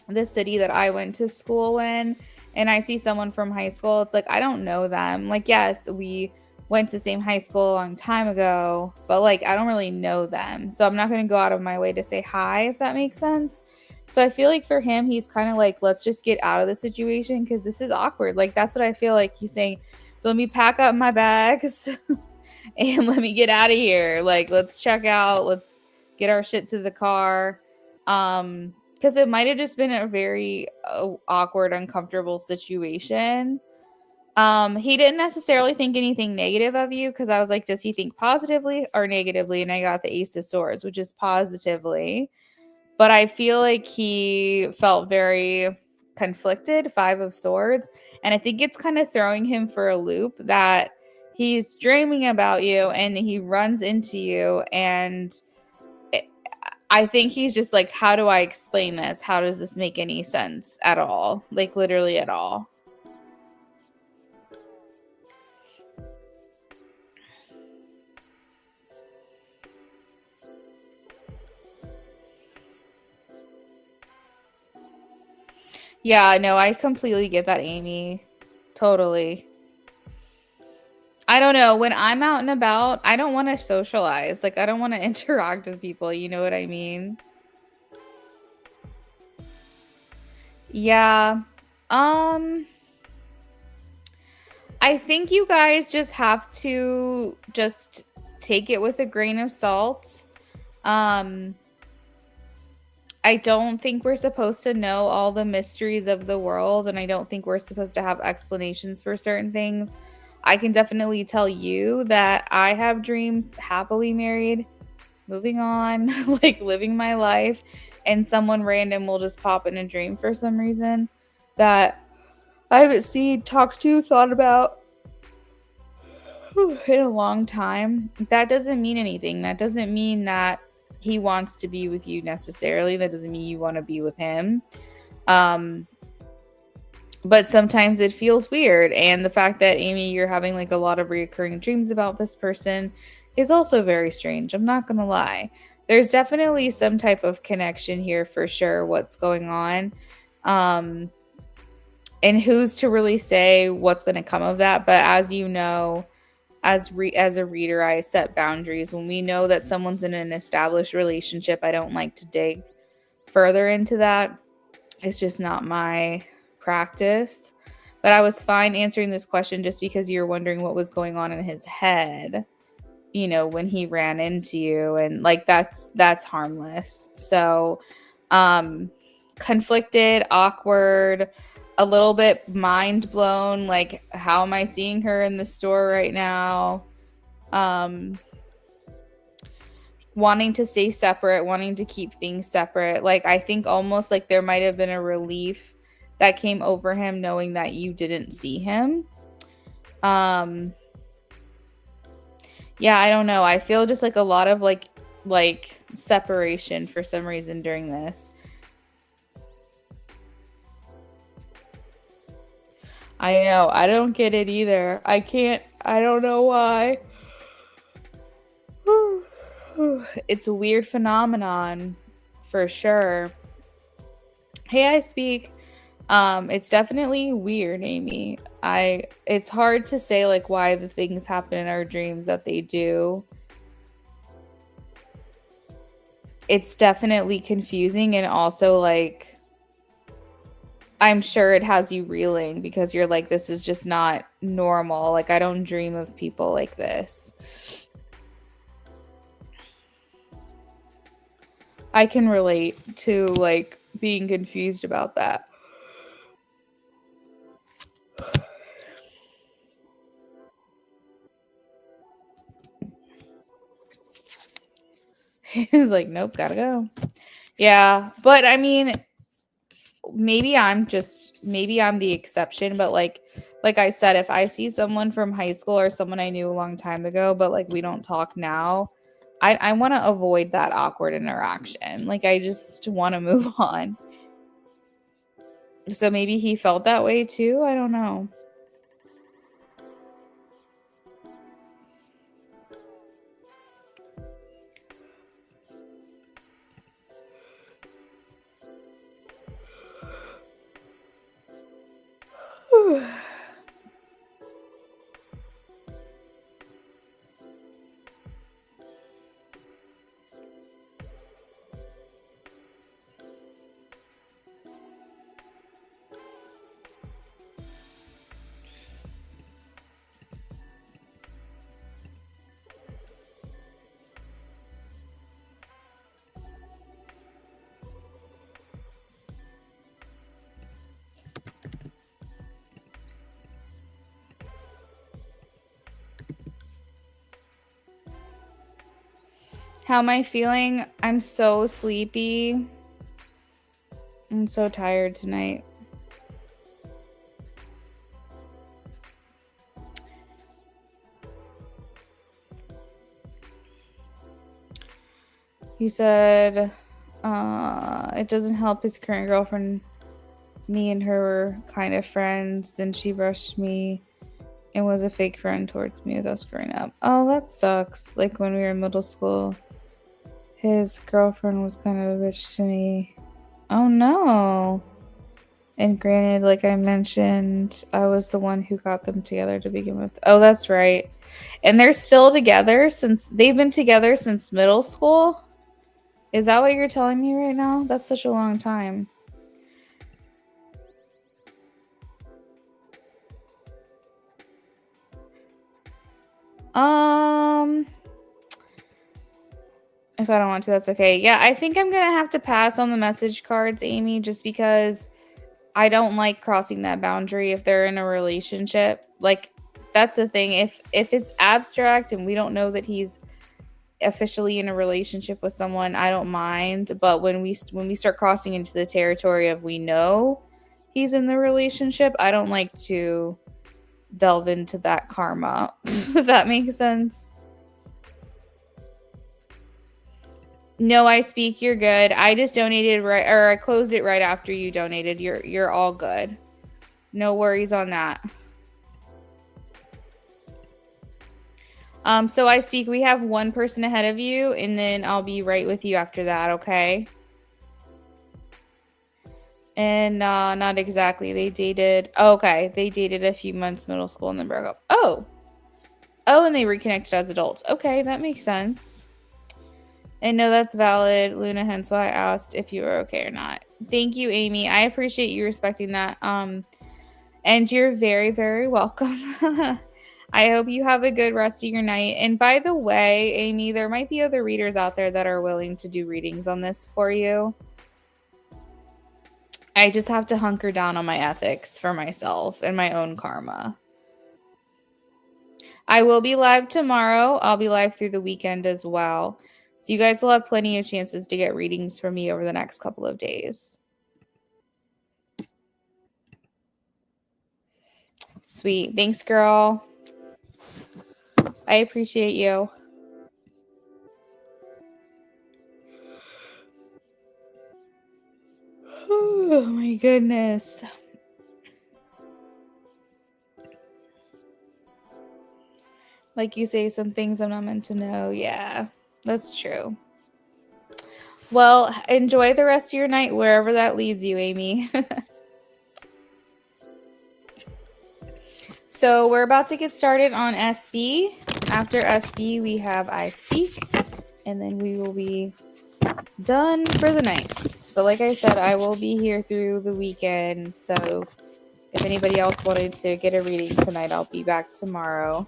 [SPEAKER 2] the city that I went to school in and I see someone from high school, it's like I don't know them. Like, yes, we went to the same high school a long time ago, but like I don't really know them. So I'm not going to go out of my way to say hi, if that makes sense. So I feel like for him, he's kind of like, let's just get out of the situation because this is awkward. Like, that's what I feel like he's saying. Let me pack up my bags and let me get out of here. Like, let's check out. Let's get our shit to the car. Because it might have just been a very awkward, uncomfortable situation. He didn't necessarily think anything negative of you because I was like, does he think positively or negatively? And I got the Ace of Swords, which is positively. But I feel like he felt very conflicted, Five of Swords. And I think it's kind of throwing him for a loop that he's dreaming about you and he runs into you. And I think he's just like, how do I explain this? How does this make any sense at all? Like, literally at all. Yeah, no, I completely get that, Amy. Totally. I don't know. When I'm out and about, I don't want to socialize. Like, I don't want to interact with people. You know what I mean? Yeah. Um, I think you guys just have to just take it with a grain of salt. Um, I don't think we're supposed to know all the mysteries of the world, and I don't think we're supposed to have explanations for certain things. I can definitely tell you that I have dreams happily married, moving on, like living my life, and someone random will just pop in a dream for some reason that I haven't seen, talked to, thought about in a long time. That doesn't mean anything. That doesn't mean that he wants to be with you necessarily. That doesn't mean you want to be with him. Um, but sometimes it feels weird. And the fact that, Amy, you're having like a lot of reoccurring dreams about this person is also very strange. I'm not going to lie. There's definitely some type of connection here for sure, what's going on. And who's to really say what's going to come of that? But as you know, as a reader, I set boundaries. When we know that someone's in an established relationship, I don't like to dig further into that. It's just not my practice. But I was fine answering this question just because you're wondering what was going on in his head, you know, when he ran into you, and like that's harmless. So conflicted, awkward, a little bit mind blown, like how am I seeing her in the store right now? Wanting to stay separate, wanting to keep things separate. Like I think almost like there might have been a relief that came over him knowing that you didn't see him. Yeah, I don't know. I feel just like a lot of like separation for some reason during this. I know. I don't get it either. I don't know why. It's a weird phenomenon for sure. Hey, I speak. It's definitely weird, Amy. It's hard to say like why the things happen in our dreams that they do. It's definitely confusing, and also like I'm sure it has you reeling because you're like, this is just not normal. Like I don't dream of people like this. I can relate to like being confused about that. He's like, nope, gotta go. Yeah, but I mean, maybe I'm the exception, but like I said, if I see someone from high school or someone I knew a long time ago, but like we don't talk now, I want to avoid that awkward interaction. Like I just want to move on. So maybe he felt that way too. I don't know. How am I feeling? I'm so sleepy. I'm so tired tonight. He said it doesn't help his current girlfriend. Me and her were kind of friends. Then she brushed me and was a fake friend towards me with us growing up. Oh, that sucks. Like when we were in middle school, his girlfriend was kind of a bitch to me. Oh no. And granted, like I mentioned, I was the one who got them together to begin with. Oh, that's right. And they're still together since they've been together since middle school. Is that what you're telling me right now? That's such a long time. If I don't want to, that's okay. Yeah, I think I'm gonna have to pass on the message cards, Amy, just because I don't like crossing that boundary if they're in a relationship. Like, that's the thing. If it's abstract and we don't know that he's officially in a relationship with someone, I don't mind. But when we start crossing into the territory of we know he's in the relationship, I don't like to delve into that karma. If that makes sense. No, I speak. You're good. I just donated right, or I closed it right after you donated. You're all good. No worries on that. So I speak. We have one person ahead of you, and then I'll be right with you after that. Okay. And not exactly. They dated. Oh, okay, they dated a few months middle school and then broke up. Oh, and they reconnected as adults. Okay, that makes sense. And no, that's valid, Luna, hence why I asked if you were okay or not. Thank you, Amy. I appreciate you respecting that. And you're very, very welcome. I hope you have a good rest of your night. And by the way, Amy, there might be other readers out there that are willing to do readings on this for you. I just have to hunker down on my ethics for myself and my own karma. I will be live tomorrow. I'll be live through the weekend as well. So you guys will have plenty of chances to get readings from me over the next couple of days. Sweet. Thanks, girl. I appreciate you. Oh my goodness. Like you say, some things I'm not meant to know. Yeah, that's true. Well, enjoy the rest of your night wherever that leads you, Amy. So we're about to get started on SB. After SB, we have I Speak, and then we will be done for the night. But like I said, I will be here through the weekend. So if anybody else wanted to get a reading tonight, I'll be back tomorrow.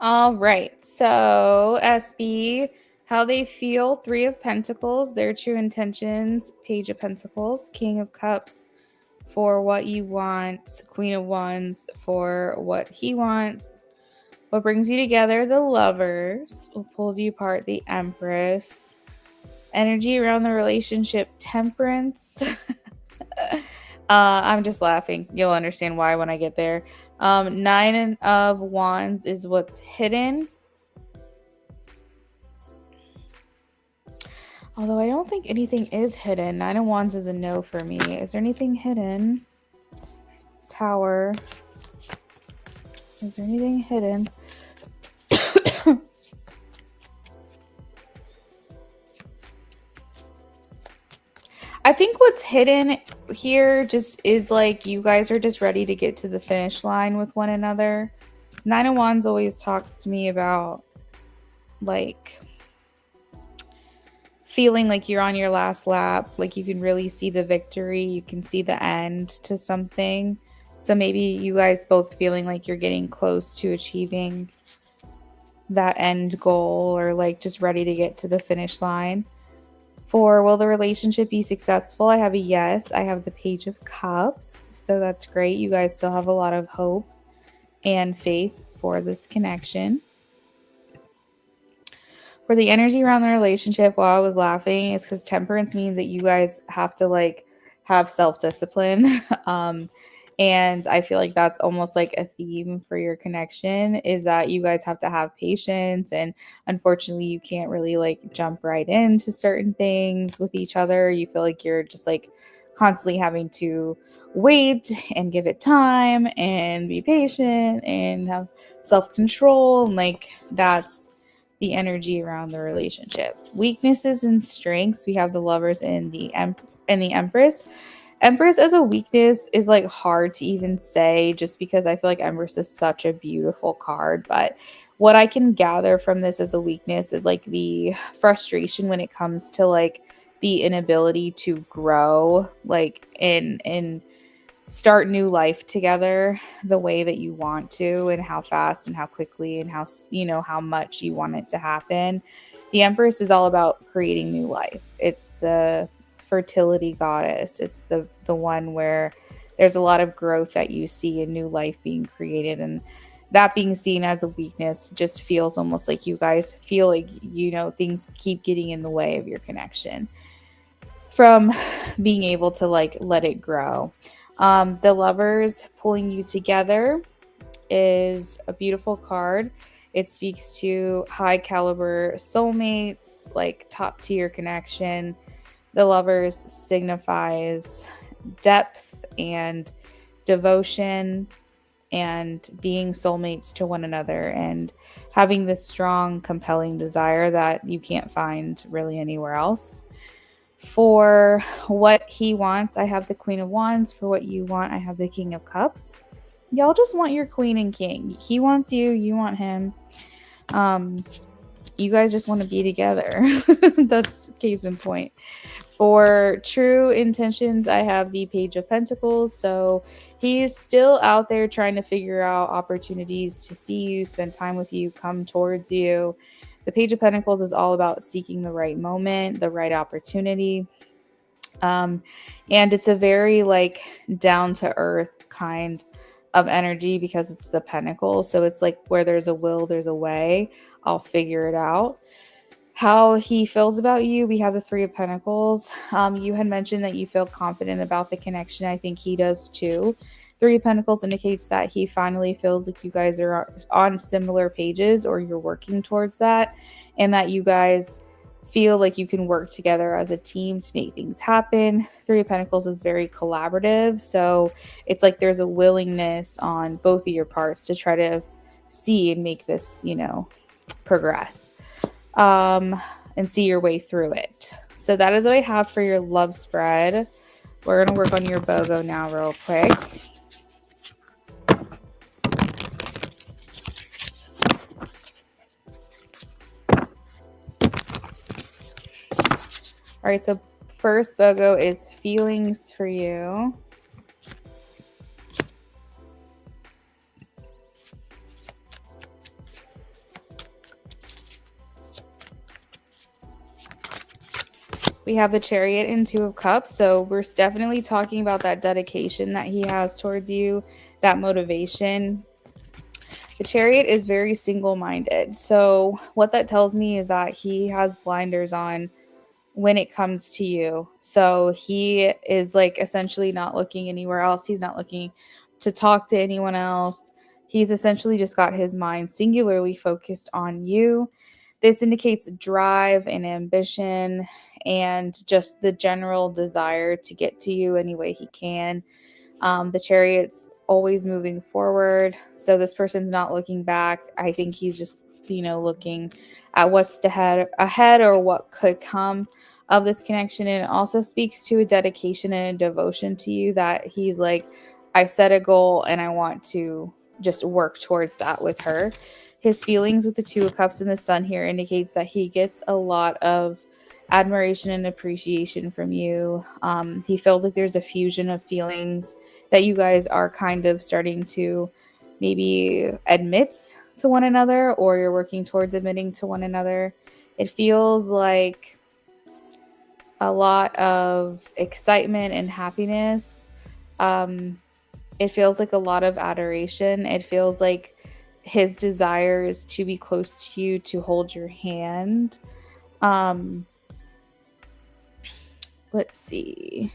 [SPEAKER 2] All right. So, SB, how they feel, Three of Pentacles, their true intentions, Page of Pentacles, King of Cups for what you want, Queen of Wands for what he wants. What brings you together, the Lovers. What pulls you apart, the Empress. Energy around the relationship, Temperance. I'm just laughing. You'll understand why when I get there. Nine of Wands is what's hidden. Although I don't think anything is hidden. Nine of Wands is a no for me. Is there anything hidden? Tower. Is there anything hidden? I think what's hidden here just is like you guys are just ready to get to the finish line with one another. Nine of Wands always talks to me about like feeling like you're on your last lap, like you can really see the victory, you can see the end to something. So maybe you guys both feeling like you're getting close to achieving that end goal, or like just ready to get to the finish line. For will the relationship be successful? I have a yes. I have the Page of Cups. So that's great. You guys still have a lot of hope and faith for this connection. For the energy around the relationship, while I was laughing, is because temperance means that you guys have to like have self-discipline. And I feel like that's almost like a theme for your connection, is that you guys have to have patience, and unfortunately you can't really like jump right into certain things with each other. You feel like you're just like constantly having to wait and give it time and be patient and have self-control, and like that's the energy around the relationship. Weaknesses and strengths, we have the Lovers and the Empress. Empress as a weakness is like hard to even say, just because I feel like Empress is such a beautiful card. But what I can gather from this as a weakness is like the frustration when it comes to like the inability to grow, like in start new life together the way that you want to, and how fast and how quickly and how, you know, how much you want it to happen. The Empress is all about creating new life. It's the fertility goddess. It's the one where there's a lot of growth that you see in new life being created, and that being seen as a weakness just feels almost like you guys feel like, you know, things keep getting in the way of your connection from being able to like let it grow. The Lovers pulling you together is a beautiful card. It speaks to high caliber soulmates, like top tier connection. The Lovers signifies depth and devotion and being soulmates to one another, and having this strong, compelling desire that you can't find really anywhere else. For what he wants, I have the Queen of Wands. For what you want, I have the King of Cups. Y'all just want your queen and king. He wants you, you want him. You guys just want to be together. That's case in point. For true intentions, I have the Page of Pentacles. So he's still out there trying to figure out opportunities to see you, spend time with you, come towards you. The Page of Pentacles is all about seeking the right moment, the right opportunity. And it's a very like down to earth kind of energy, because it's the Pentacles. So it's like where there's a will, there's a way. I'll figure it out. How he feels about you, we have the Three of Pentacles. You had mentioned that you feel confident about the connection. I think he does too. Three of Pentacles indicates that he finally feels like you guys are on similar pages, or you're working towards that, and that you guys feel like you can work together as a team to make things happen. Three of Pentacles is very collaborative, so it's like there's a willingness on both of your parts to try to see and make this, you know, progress. And see your way through it. So that is what I have for your love spread. We're going to work on your BOGO now real quick. All right, so first BOGO is feelings for you. We have the Chariot and Two of Cups. So we're definitely talking about that dedication that he has towards you, that motivation. The Chariot is very single-minded. So what that tells me is that he has blinders on when it comes to you. So he is like essentially not looking anywhere else. He's not looking to talk to anyone else. He's essentially just got his mind singularly focused on you. This indicates drive and ambition and just the general desire to get to you any way he can. The Chariot's always moving forward. So this person's not looking back. I think he's just, looking at what's ahead or what could come of this connection. And it also speaks to a dedication and a devotion to you, that he's like, I set a goal and I want to just work towards that with her. His feelings with the Two of Cups and the Sun here indicates that he gets a lot of admiration and appreciation from you. He feels like there's a fusion of feelings that you guys are kind of starting to maybe admit to one another, or you're working towards admitting to one another. It feels like a lot of excitement and happiness. It feels like a lot of adoration. It feels like his desire is to be close to you, to hold your hand. Let's see.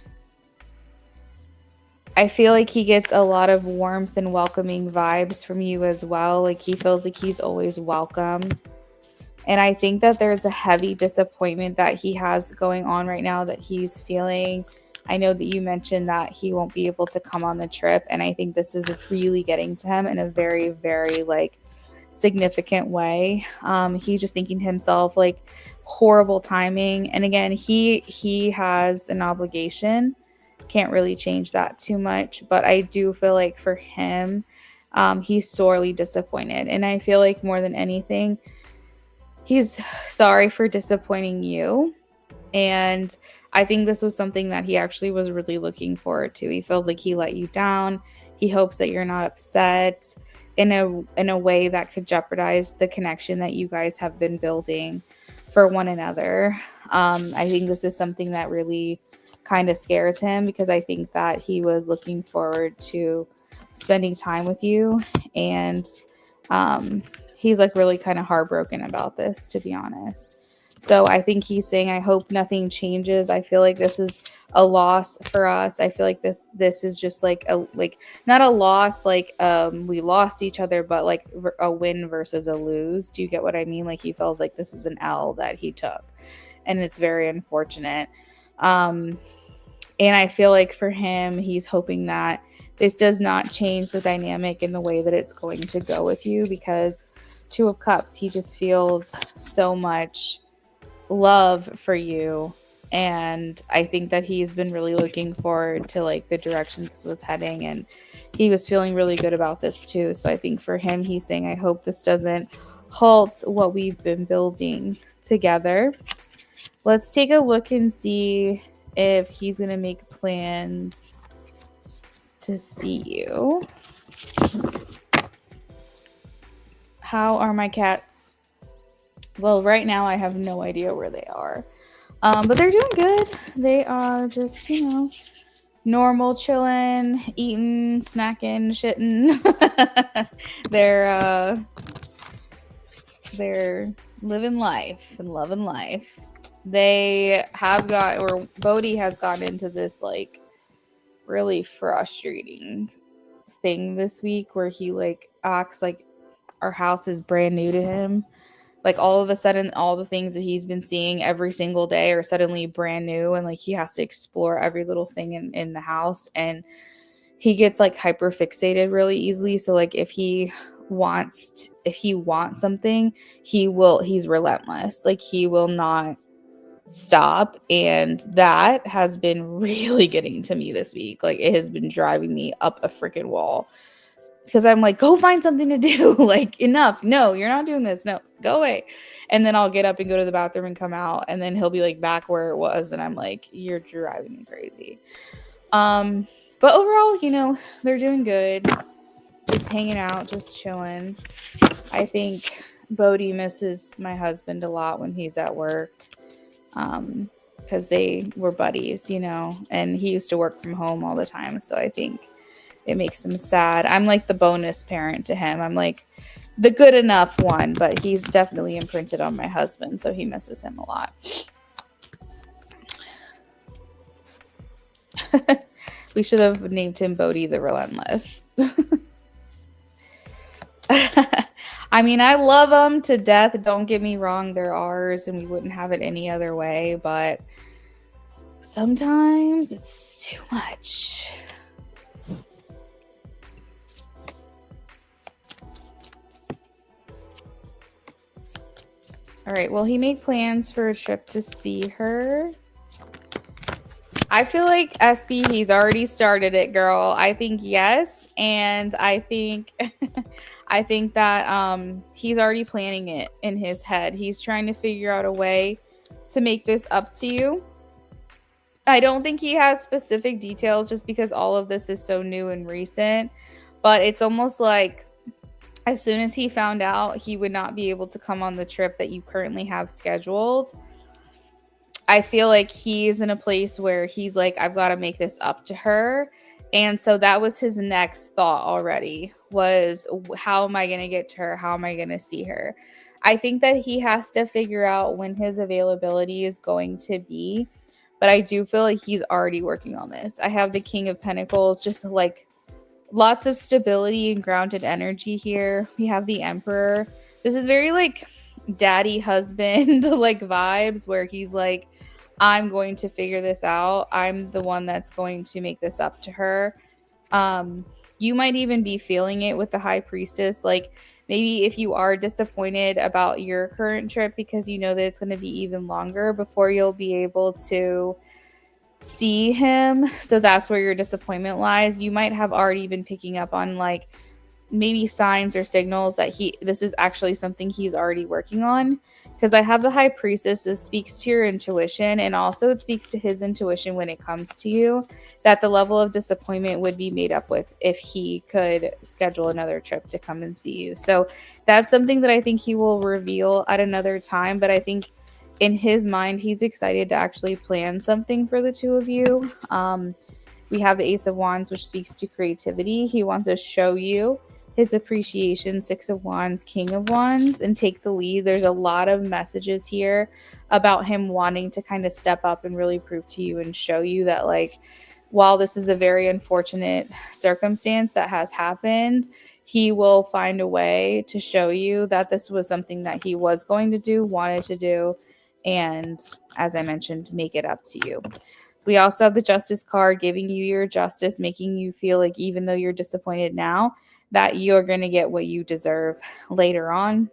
[SPEAKER 2] I feel like he gets a lot of warmth and welcoming vibes from you as well. Like he feels like he's always welcome. And I think that there's a heavy disappointment that he has going on right now that he's feeling. I know that you mentioned that he won't be able to come on the trip. And I think this is really getting to him in a very, very significant way. He's just thinking to himself, horrible timing. And again, he has an obligation. Can't really change that too much. But I do feel like for him, he's sorely disappointed. And I feel like more than anything, he's sorry for disappointing you. And I think this was something that he actually was really looking forward to. He feels like he let you down. He hopes that you're not upset in a way that could jeopardize the connection that you guys have been building for one another. I think this is something that really kind of scares him, because I think that he was looking forward to spending time with you. And he's really kind of heartbroken about this, to be honest. So I think he's saying, I hope nothing changes. I feel like this is a loss for us. I feel like this is just not a loss we lost each other, but a win versus a lose. Do you get what I mean? He feels like this is an L that he took, and it's very unfortunate. And I feel like for him, he's hoping that this does not change the dynamic in the way that it's going to go with you, because Two of Cups, he just feels so much love for you. And I think that he's been really looking forward to the direction this was heading, and he was feeling really good about this too. So I think for him, he's saying, I hope this doesn't halt what we've been building together. Let's take a look and see if he's going to make plans to see you. How are my cats? Well, right now I have no idea where they are. But they're doing good. They are just, normal, chilling, eating, snacking, shitting. They're living life and loving life. They have Bodhi has gotten into this really frustrating thing this week, where he acts like our house is brand new to him. All of a sudden, all the things that he's been seeing every single day are suddenly brand new, and he has to explore every little thing in the house, and he gets hyper fixated really easily. So if he wants something, he's relentless. He will not stop, and that has been really getting to me this week. It has been driving me up a freaking wall, because I'm go find something to do. Enough. No, you're not doing this. No, go away. And then I'll get up and go to the bathroom and come out, and then he'll be back where it was, and I'm you're driving me crazy. But overall, they're doing good. Just hanging out, just chilling. I think Bodhi misses my husband a lot when he's at work, because they were buddies, and he used to work from home all the time. So I think it makes him sad. I'm the bonus parent to him. I'm the good enough one, but he's definitely imprinted on my husband, so he misses him a lot. We should have named him Bodhi the Relentless. I mean, I love them to death. Don't get me wrong. They're ours, and we wouldn't have it any other way, but sometimes it's too much. All right, will he make plans for a trip to see her? I feel like SB, he's already started it, girl. I think yes, and I think I think that he's already planning it in his head. He's trying to figure out a way to make this up to you. I don't think he has specific details just because all of this is so new and recent, but it's almost like as soon as he found out he would not be able to come on the trip that you currently have scheduled, I feel like he's in a place where he's like, I've got to make this up to her. And so that was his next thought already, was how am I going to get to her? How am I going to see her? I think that he has to figure out when his availability is going to be. But I do feel like he's already working on this. I have the King of Pentacles, just like lots of stability and grounded energy here. We have the Emperor. This is very like daddy husband like vibes where he's like, I'm going to figure this out. I'm the one that's going to make this up to her. You might even be feeling it with the High Priestess. Like maybe if you are disappointed about your current trip because you know that it's going to be even longer before you'll be able to see him. So that's where your disappointment lies. You might have already been picking up on like maybe signs or signals that this is actually something he's already working on, because I have the High Priestess. This speaks to your intuition, and also it speaks to his intuition when it comes to you, that the level of disappointment would be made up with if he could schedule another trip to come and see you. So that's something that I think he will reveal at another time, but I think in his mind he's excited to actually plan something for the two of you. We have the Ace of Wands, which speaks to creativity. He wants to show you his appreciation. Six of Wands, King of Wands, and take the lead. There's a lot of messages here about him wanting to kind of step up and really prove to you and show you that, like, while this is a very unfortunate circumstance that has happened, he will find a way to show you that this was something that he was going to do, wanted to do, and as I mentioned, make it up to you. We also have the Justice card, giving you your justice, making you feel like even though you're disappointed now, that you're going to get what you deserve later on.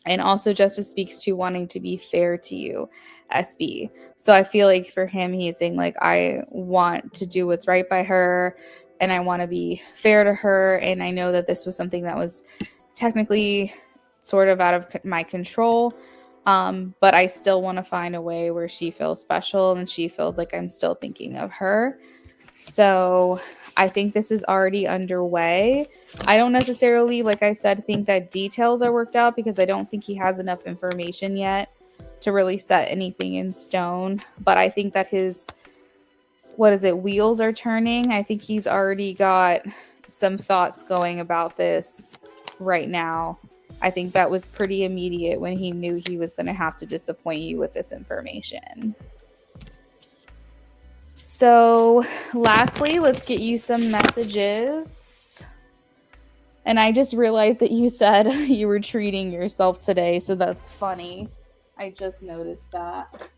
[SPEAKER 2] And also Justice speaks to wanting to be fair to you, SB. So I feel like for him, he's saying like, I want to do what's right by her and I want to be fair to her. And I know that this was something that was technically sort of out of my control. But I still want to find a way where she feels special and she feels like I'm still thinking of her. So I think this is already underway. I don't necessarily, like I said, think that details are worked out because I don't think he has enough information yet to really set anything in stone. But I think that his, wheels are turning. I think he's already got some thoughts going about this right now. I think that was pretty immediate when he knew he was going to have to disappoint you with this information. So lastly, let's get you some messages. And I just realized that you said you were treating yourself today, so that's funny. I just noticed that.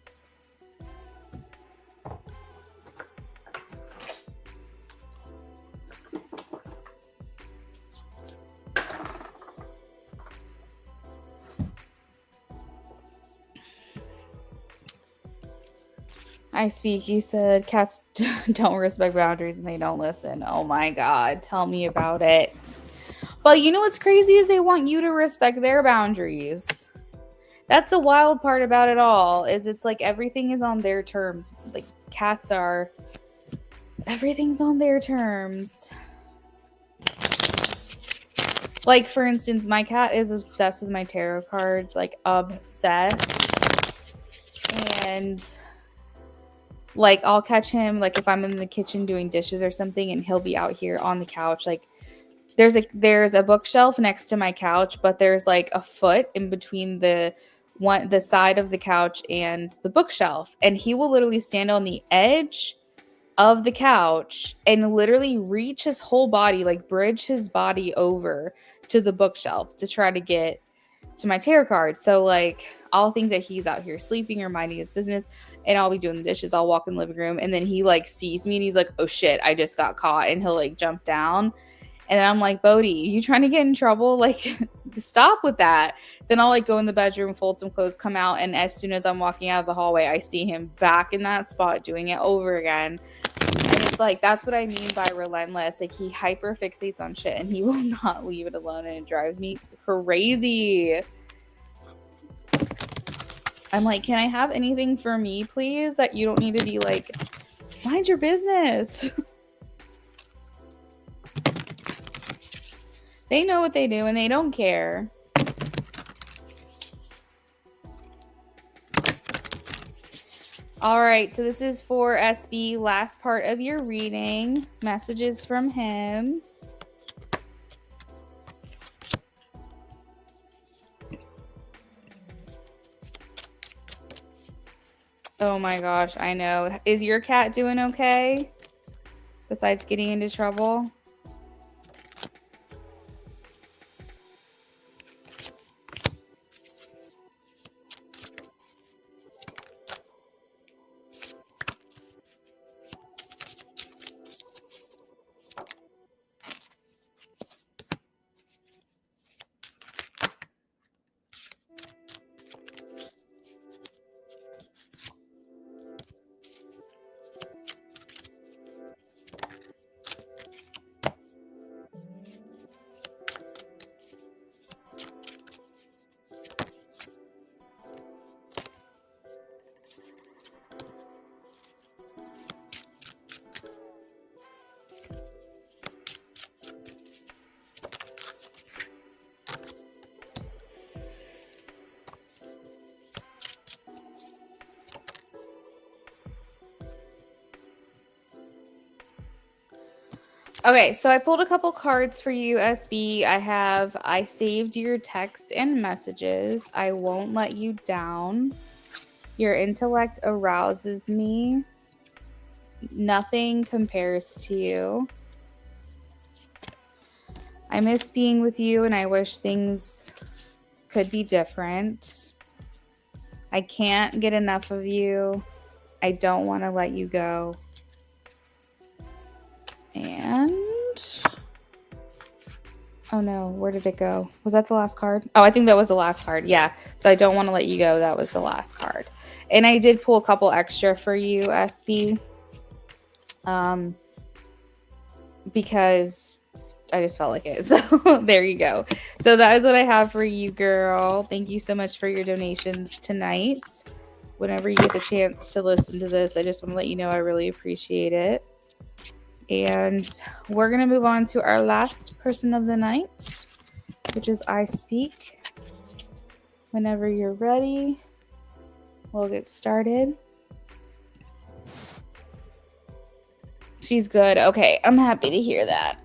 [SPEAKER 2] I speak. You said cats don't respect boundaries and they don't listen. Oh my God. Tell me about it. But you know what's crazy is they want you to respect their boundaries. That's the wild part about it all, is it's like everything is on their terms. Like cats are, everything's on their terms. Like for instance, my cat is obsessed with my tarot cards, like obsessed. And like I'll catch him like if I'm in the kitchen doing dishes or something and he'll be out here on the couch. Like there's a bookshelf next to my couch, but there's like a foot in between the side of the couch and the bookshelf, and he will literally stand on the edge of the couch and literally reach his whole body, like bridge his body over to the bookshelf to try to get to my tarot card. So like I'll think that he's out here sleeping or minding his business and I'll be doing the dishes. I'll walk in the living room and then he like sees me and he's like, oh shit, I just got caught, and he'll like jump down. And then I'm like, Bodhi, you trying to get in trouble? Like, stop with that. Then I'll like go in the bedroom, fold some clothes, come out. And as soon as I'm walking out of the hallway, I see him back in that spot doing it over again. And it's like, that's what I mean by relentless. Like, he hyper fixates on shit and he will not leave it alone. And it drives me crazy. I'm like, can I have anything for me, please? That you don't need to be like, mind your business. They know what they do and they don't care. All right, so this is for SB, last part of your reading. Messages from him. Oh my gosh, I know. Is your cat doing okay? Besides getting into trouble? Okay, so I pulled a couple cards for you, SB. I saved your text and messages. I won't let you down. Your intellect arouses me. Nothing compares to you. I miss being with you and I wish things could be different. I can't get enough of you. I don't want to let you go. And oh no, where did it go? Was that the last card? Oh, I think that was the last card. Yeah. So I don't want to let you go. That was the last card. And I did pull a couple extra for you, SB. Because I just felt like it. So there you go. So that is what I have for you, girl. Thank you so much for your donations tonight. Whenever you get the chance to listen to this, I just want to let you know I really appreciate it. And we're going to move on to our last person of the night, which is I Speak. Whenever you're ready, we'll get started. She's good. Okay, I'm happy to hear that.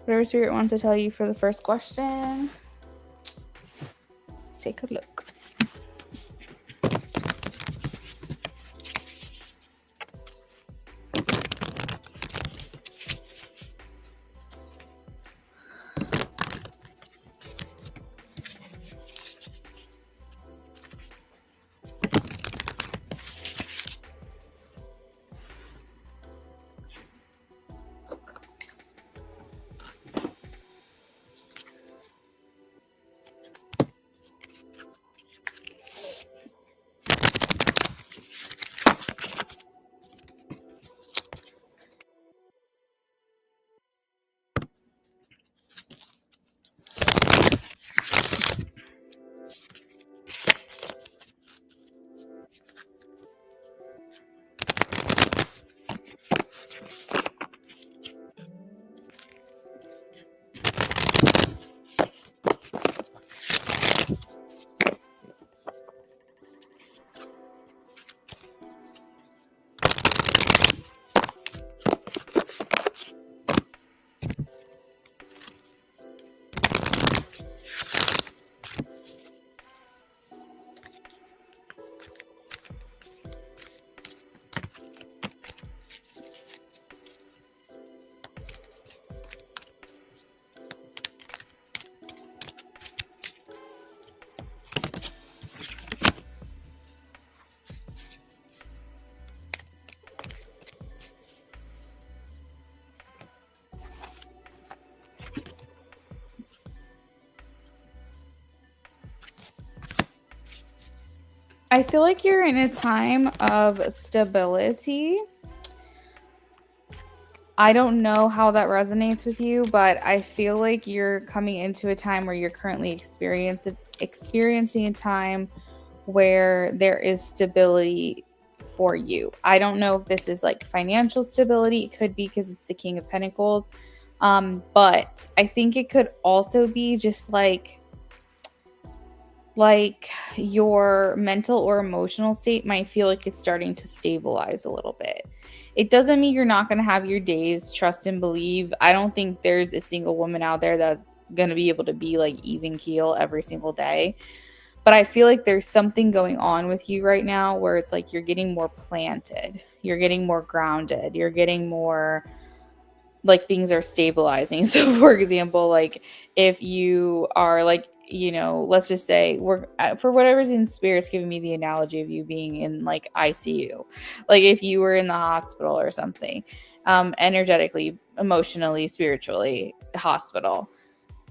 [SPEAKER 2] Whatever Spirit wants to tell you for the first question. Let's take a look. I feel like you're in a time of stability. I don't know how that resonates with you, but I feel like you're coming into a time where you're currently experiencing a time where there is stability for you. I don't know if this is like financial stability. It could be because it's the King of Pentacles. But I think it could also be just like your mental or emotional state might feel like it's starting to stabilize a little bit. It doesn't mean you're not going to have your days, trust and believe. I don't think there's a single woman out there that's going to be able to be like even keel every single day. But I feel like there's something going on with you right now where it's like you're getting more planted, you're getting more grounded, you're getting more like things are stabilizing. So for example, like if you are like, let's just say we're for whatever reason, spirit's giving me the analogy of you being in like ICU. Like if you were in the hospital or something, energetically, emotionally, spiritually, hospital,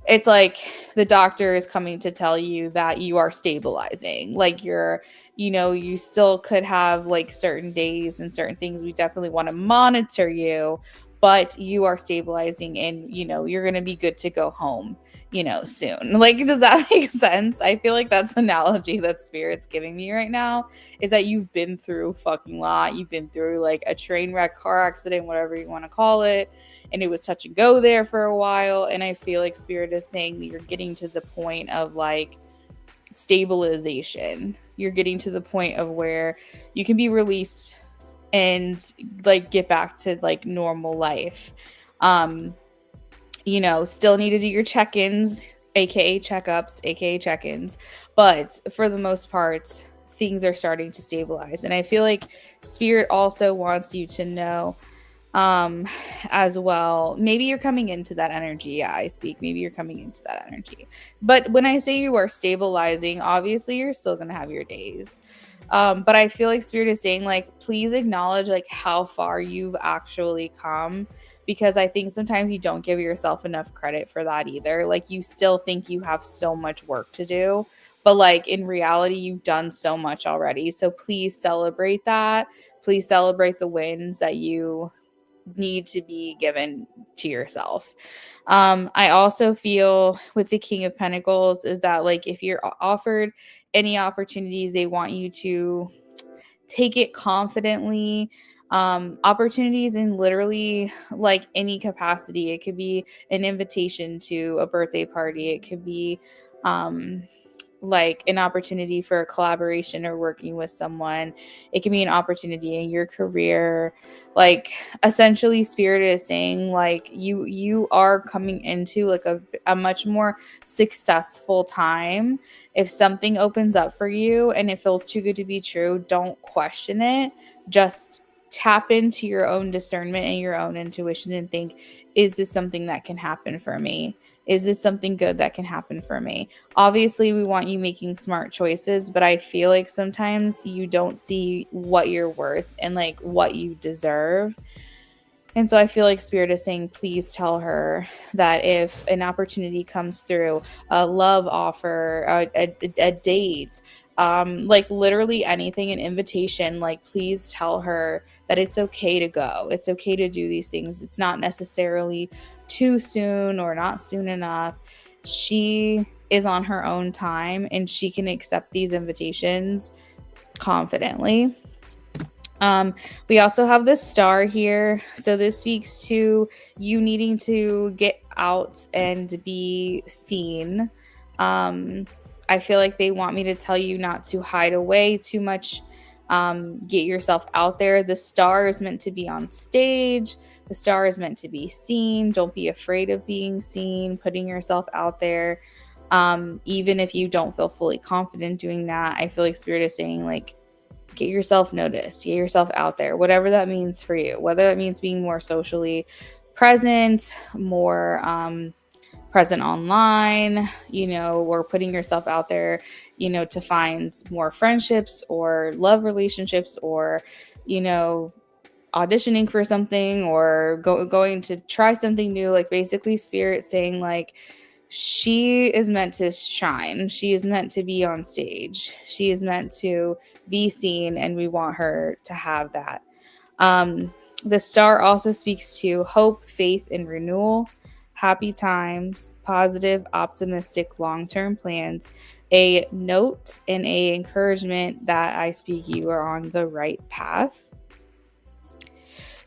[SPEAKER 2] it's like the doctor is coming to tell you that you are stabilizing. Like you still could have like certain days and certain things. We definitely want to monitor you, but you are stabilizing and you're going to be good to go home, soon. Like, does that make sense? I feel like that's the analogy that spirit's giving me right now, is that you've been through a fucking lot. You've been through like a train wreck, car accident, whatever you want to call it, and it was touch and go there for a while. And I feel like spirit is saying that you're getting to the point of like stabilization. You're getting to the point of where you can be released and like get back to like normal life. Still need to do your check-ins, aka checkups, aka check-ins, but for the most part things are starting to stabilize. And I feel like spirit also wants you to know as well, maybe you're coming into that energy. Maybe you're coming into that energy, but when I say you are stabilizing, obviously you're still gonna have your days. But I feel like spirit is saying like, please acknowledge like how far you've actually come, because I think sometimes you don't give yourself enough credit for that either. Like you still think you have so much work to do, but like in reality you've done so much already. So please celebrate that. Please celebrate the wins that you need to be given to yourself. I also feel with the King of Pentacles is that like if you're offered any opportunities, they want you to take it confidently. Opportunities in literally like any capacity. It could be an invitation to a birthday party. It could be like an opportunity for a collaboration or working with someone. It can be an opportunity in your career. Like essentially spirit is saying like you are coming into like a much more successful time. If something opens up for you and it feels too good to be true, don't question it. Just tap into your own discernment and your own intuition and think, is this something that can happen for me? Is this something good that can happen for me? Obviously, we want you making smart choices, but I feel like sometimes you don't see what you're worth and like what you deserve. And so I feel like spirit is saying, please tell her that if an opportunity comes through, a love offer, a date, like literally anything, an invitation, like please tell her that it's okay to go. It's okay to do these things. It's not necessarily too soon or not soon enough. She is on her own time and she can accept these invitations confidently. We also have this star here. So this speaks to you needing to get out and be seen. I feel like they want me to tell you not to hide away too much. Get yourself out there. The star is meant to be on stage. The star is meant to be seen. Don't be afraid of being seen, putting yourself out there. Even if you don't feel fully confident doing that, I feel like spirit is saying like, get yourself noticed, get yourself out there, whatever that means for you, whether that means being more socially present, more present online, or putting yourself out there, to find more friendships or love relationships, or, auditioning for something, or going to try something new. Like basically spirit saying like, she is meant to shine. She is meant to be on stage. She is meant to be seen, and we want her to have that. The star also speaks to hope, faith, and renewal, happy times, positive, optimistic, long-term plans, a note and a encouragement that I speak you are on the right path.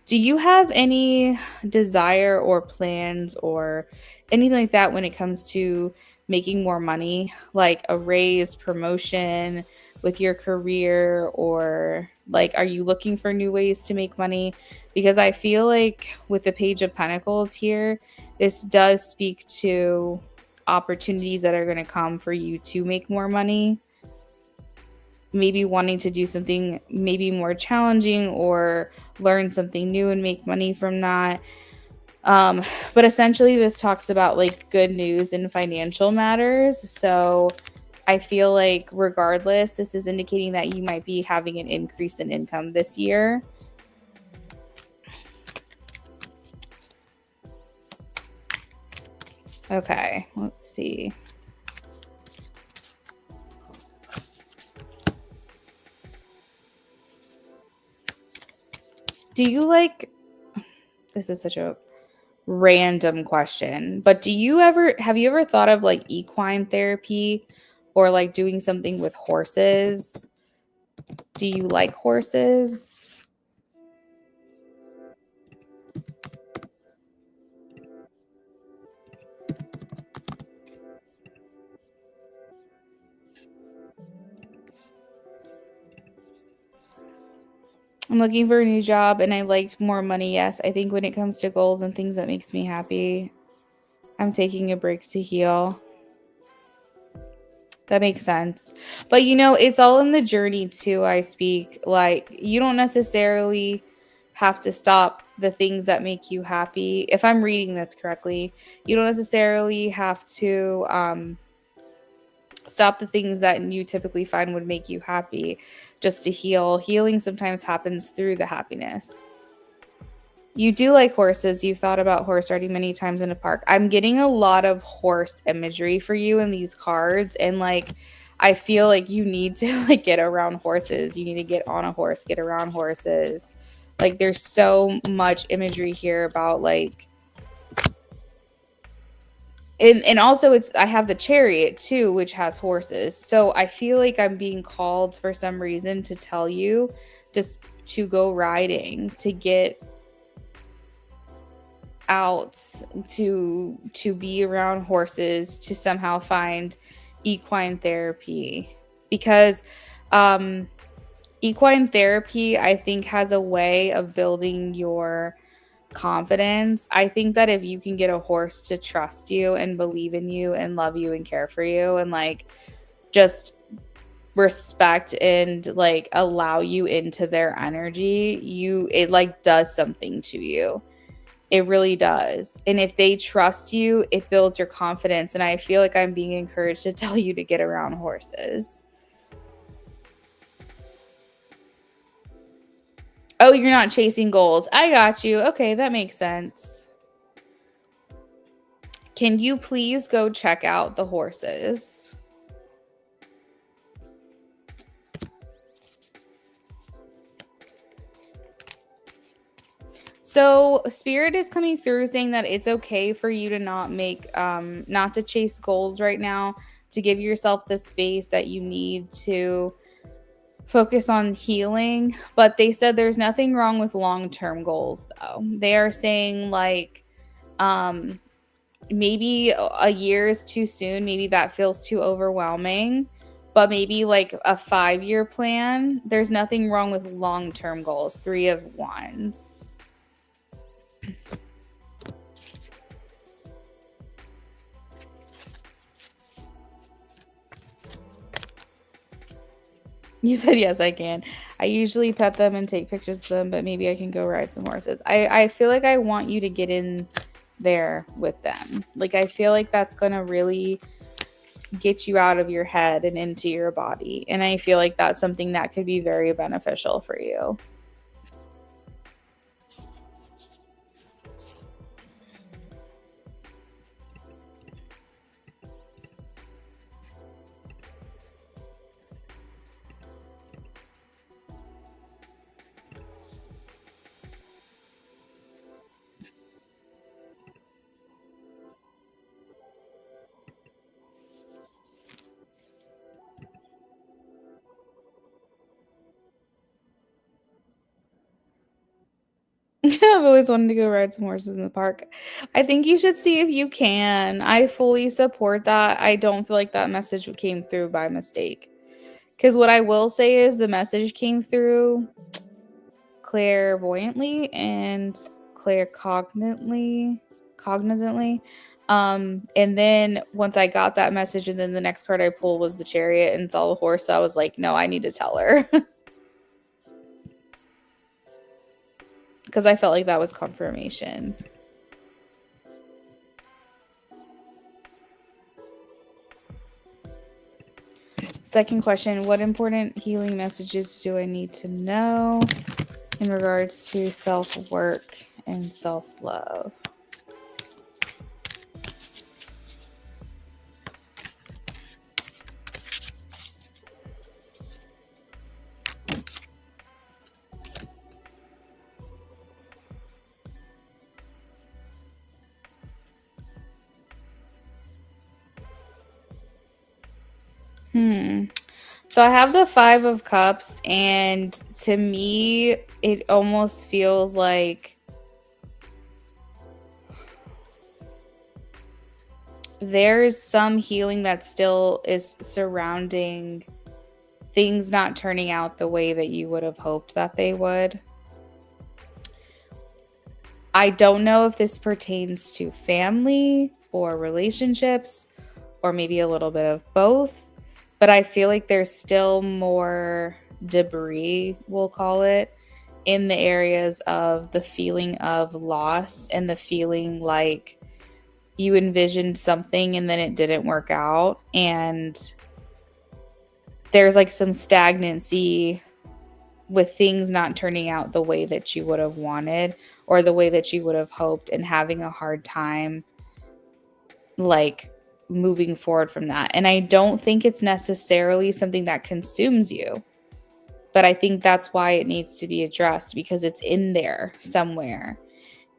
[SPEAKER 2] Do you have any desire or plans or anything like that when it comes to making more money, like a raise, promotion with your career, or like are you looking for new ways to make money? Because I feel like with the Page of Pentacles here, this does speak to opportunities that are going to come for you to make more money. Maybe wanting to do something maybe more challenging or learn something new and make money from that. But essentially this talks about like good news in financial matters. So I feel like regardless, this is indicating that you might be having an increase in income this year. Okay, let's see. Do you like, this is such a random question, but have you ever thought of like equine therapy or like doing something with horses? Do you like horses? I'm looking for a new job and I liked more money. Yes, I think when it comes to goals and things that makes me happy, I'm taking a break to heal. That makes sense. But you know, it's all in the journey too. I speak like you don't necessarily have to stop the things that make you happy. If I'm reading this correctly, you don't necessarily have to stop the things that you typically find would make you happy just to heal. Healing sometimes happens through the happiness. You do like horses. You've thought about horse riding many times in a park. I'm getting a lot of horse imagery for you in these cards. And like, I feel like you need to like get around horses. You need to get on a horse, get around horses. Like there's so much imagery here about like, and also it's, I have the Chariot too, which has horses. So I feel like I'm being called for some reason to tell you just to go riding, to get out, to be around horses, to somehow find equine therapy, because equine therapy I think has a way of building your confidence. I think that if you can get a horse to trust you and believe in you and love you and care for you and like just respect and like allow you into their energy, it like does something to you. It really does. And if they trust you, it builds your confidence. And I feel like I'm being encouraged to tell you to get around horses. Oh, you're not chasing goals. I got you. Okay, that makes sense. Can you please go check out the horses? So Spirit is coming through saying that it's okay for you to not to chase goals right now, to give yourself the space that you need to focus on healing. But they said there's nothing wrong with long-term goals though. They are saying like, maybe a year is too soon. Maybe that feels too overwhelming, but maybe like a 5-year plan. There's nothing wrong with long-term goals. 3 of Wands. You said yes, I can. I usually pet them and take pictures of them, but maybe I can go ride some horses. I feel like I want you to get in there with them. Like I feel like that's gonna really get you out of your head and into your body. And I feel like that's something that could be very beneficial for you. always wanted to go ride some horses in the park. I think you should see if you can. I fully support that. I don't feel like that message came through by mistake. Because what I will say is the message came through clairvoyantly and cognizantly. And then once I got that message, and then the next card I pulled was the Chariot and saw the horse, so I was like, no, I need to tell her. Because I felt like that was confirmation. Second question, what important healing messages do I need to know in regards to self-work and self-love? So I have the 5 of Cups, and to me, it almost feels like there's some healing that still is surrounding things not turning out the way that you would have hoped that they would. I don't know if this pertains to family or relationships or maybe a little bit of both, but I feel like there's still more debris, we'll call it, in the areas of the feeling of loss and the feeling like you envisioned something and then it didn't work out, and there's like some stagnancy with things not turning out the way that you would have wanted or the way that you would have hoped, and having a hard time like moving forward from that. And I don't think it's necessarily something that consumes you, but I think that's why it needs to be addressed, because it's in there somewhere.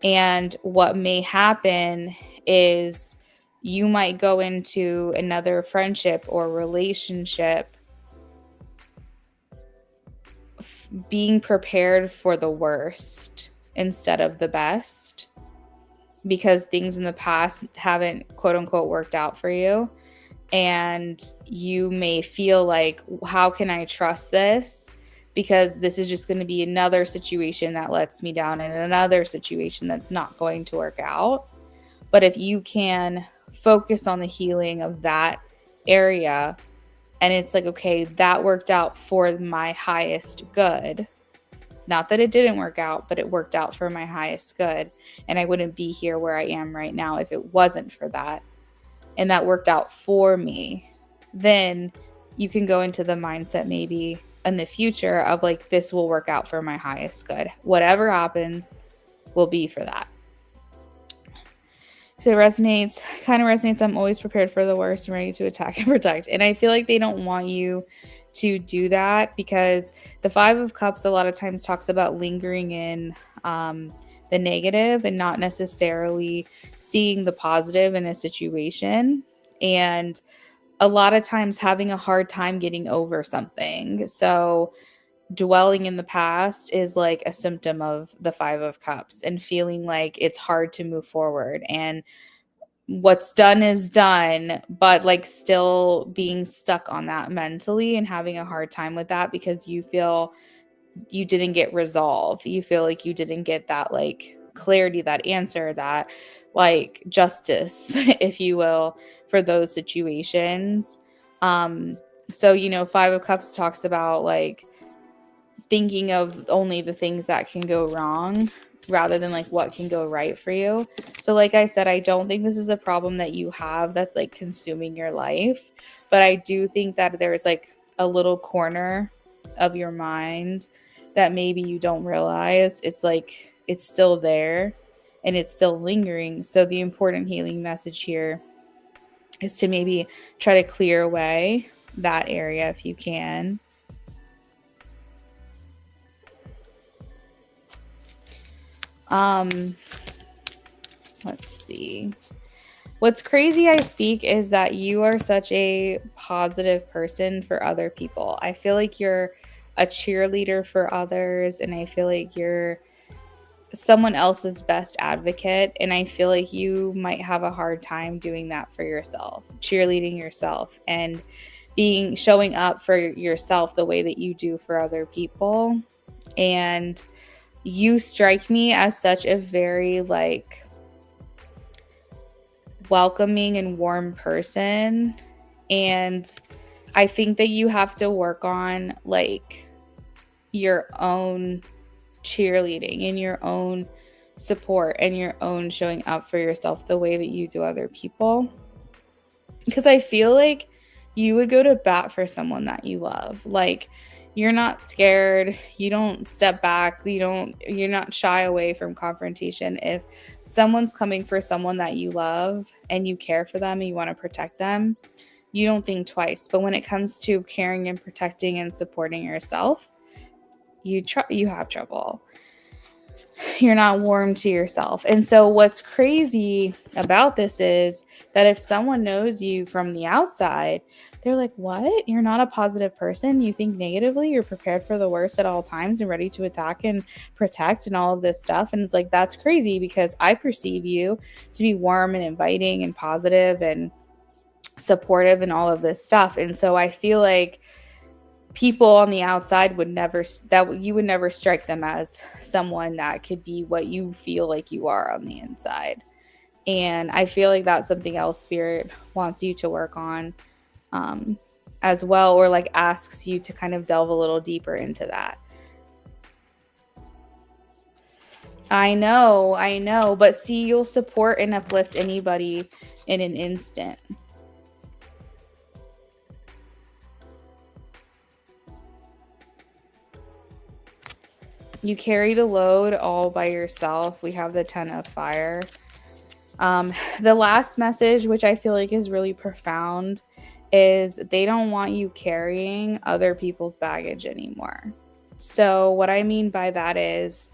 [SPEAKER 2] And what may happen is you might go into another friendship or relationship being prepared for the worst instead of the best, because things in the past haven't quote unquote worked out for you. And you may feel like, how can I trust this? Because this is just going to be another situation that lets me down, and another situation that's not going to work out. But if you can focus on the healing of that area, and it's like, okay, that worked out for my highest good. Not that it didn't work out, but it worked out for my highest good. And I wouldn't be here where I am right now if it wasn't for that. And that worked out for me. Then you can go into the mindset maybe in the future of like, this will work out for my highest good. Whatever happens will be for that. So it kind of resonates. I'm always prepared for the worst and ready to attack and protect. And I feel like they don't want you to do that, because the 5 of Cups a lot of times talks about lingering in the negative and not necessarily seeing the positive in a situation. And a lot of times having a hard time getting over something. So dwelling in the past is like a symptom of the 5 of Cups, and feeling like it's hard to move forward, and what's done is done, but like still being stuck on that mentally and having a hard time with that because you feel you didn't get resolved. You feel like you didn't get that like clarity, that answer, that like justice, if you will, for those situations. So, 5 of Cups talks about like thinking of only the things that can go wrong rather than like what can go right for you. So like I said, I don't think this is a problem that you have that's like consuming your life, but I do think that there's like a little corner of your mind that maybe you don't realize it's like it's still there and it's still lingering. So the important healing message here is to maybe try to clear away that area if you can. Let's see. What's crazy, I speak, is that you are such a positive person for other people. I feel like you're a cheerleader for others, and I feel like you're someone else's best advocate, and I feel like you might have a hard time doing that for yourself, cheerleading yourself and showing up for yourself the way that you do for other people. And you strike me as such a very like welcoming and warm person, and I think that you have to work on like your own cheerleading and your own support and your own showing up for yourself the way that you do other people, because I feel like you would go to bat for someone that you love. Like, you're not scared, you don't step back, you're not shy away from confrontation. If someone's coming for someone that you love and you care for them and you want to protect them, you don't think twice. But when it comes to caring and protecting and supporting yourself, you have trouble. You're not warm to yourself. And so what's crazy about this is that if someone knows you from the outside, they're like, what? You're not a positive person. You think negatively. You're prepared for the worst at all times and ready to attack and protect and all of this stuff. And it's like, that's crazy, because I perceive you to be warm and inviting and positive and supportive and all of this stuff. And so I feel like people on the outside would never strike them as someone that could be what you feel like you are on the inside. And I feel like that's something else Spirit wants you to work on as well, or like asks you to kind of delve a little deeper into that. I know, but see, you'll support and uplift anybody in an instant. You carry the load all by yourself. We have the 10 of fire. The last message, which I feel like is really profound, is they don't want you carrying other people's baggage anymore. So what I mean by that is,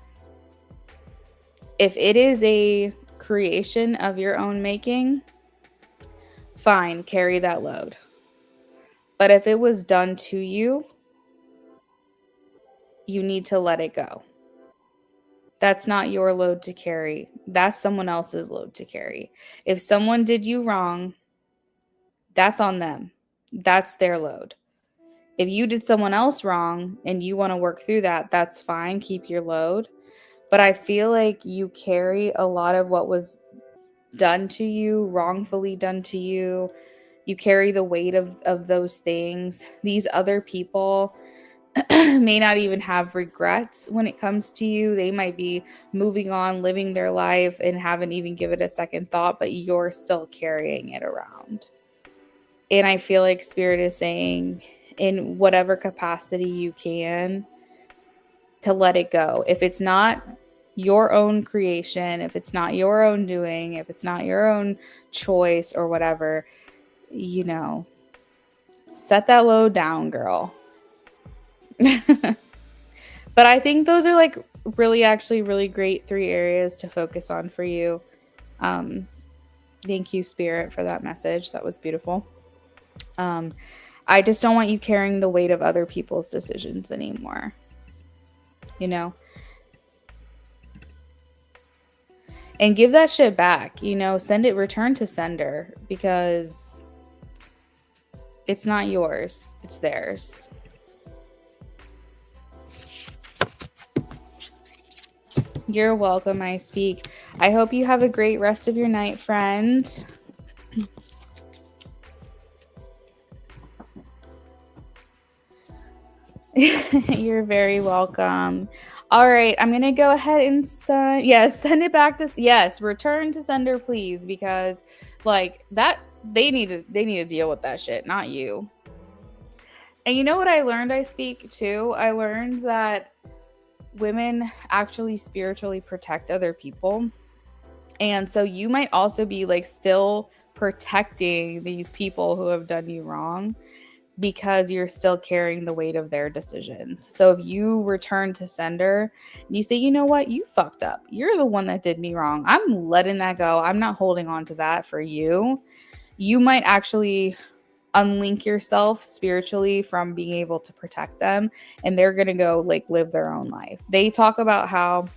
[SPEAKER 2] if it is a creation of your own making, fine, carry that load. But if it was done to you, you need to let it go. That's not your load to carry. That's someone else's load to carry. If someone did you wrong, that's on them. That's their load. If you did someone else wrong and you want to work through that, that's fine. Keep your load. But I feel like you carry a lot of what was done to you, wrongfully done to you. You carry the weight of those things. These other people may not even have regrets when it comes to you. They might be moving on, living their life, and haven't even given it a second thought, but you're still carrying it around. And I feel like Spirit is saying, in whatever capacity you can, to let it go. If it's not your own creation, if it's not your own doing, if it's not your own choice or whatever, set that load down, girl. But I think those are like really great 3 areas to focus on for you. Thank you, Spirit, for that message. That was beautiful. I just don't want you carrying the weight of other people's decisions anymore. And give that shit back, return to sender, because it's not yours, it's theirs. You're welcome, I speak. I hope you have a great rest of your night, friend. You're very welcome. All right, I'm going to go ahead and send it back to, return to sender, please, because like that, they need to deal with that shit, not you. And you know what I learned, I speak too? I learned that women actually spiritually protect other people. And so you might also be like still protecting these people who have done you wrong, because you're still carrying the weight of their decisions. So if you return to sender and you say, you know what, you fucked up. You're the one that did me wrong. I'm letting that go. I'm not holding on to that for you. You might actually unlink yourself spiritually from being able to protect them, and they're going to go like live their own life. They talk about how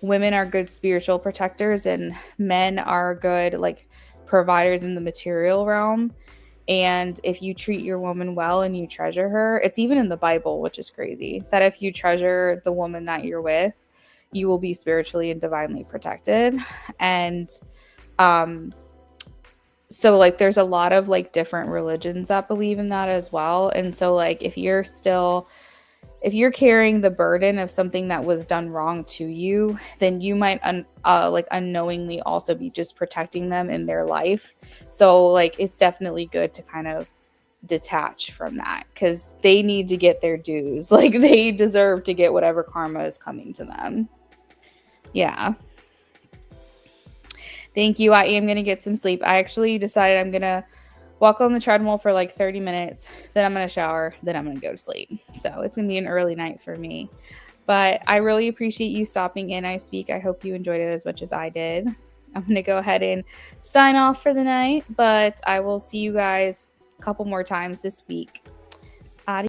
[SPEAKER 2] women are good spiritual protectors and men are good like providers in the material realm. And if you treat your woman well and you treasure her, it's even in the Bible, which is crazy, that if you treasure the woman that you're with, you will be spiritually and divinely protected. And so like there's a lot of like different religions that believe in that as well. And so like if you're carrying the burden of something that was done wrong to you, then you might like unknowingly also be just protecting them in their life. So like it's definitely good to kind of detach from that, because they need to get their dues. Like they deserve to get whatever karma is coming to them. Yeah. Thank you. I am going to get some sleep. I actually decided I'm going to walk on the treadmill for like 30 minutes. Then I'm going to shower. Then I'm going to go to sleep. So it's going to be an early night for me. But I really appreciate you stopping in. I hope you enjoyed it as much as I did. I'm going to go ahead and sign off for the night. But I will see you guys a couple more times this week.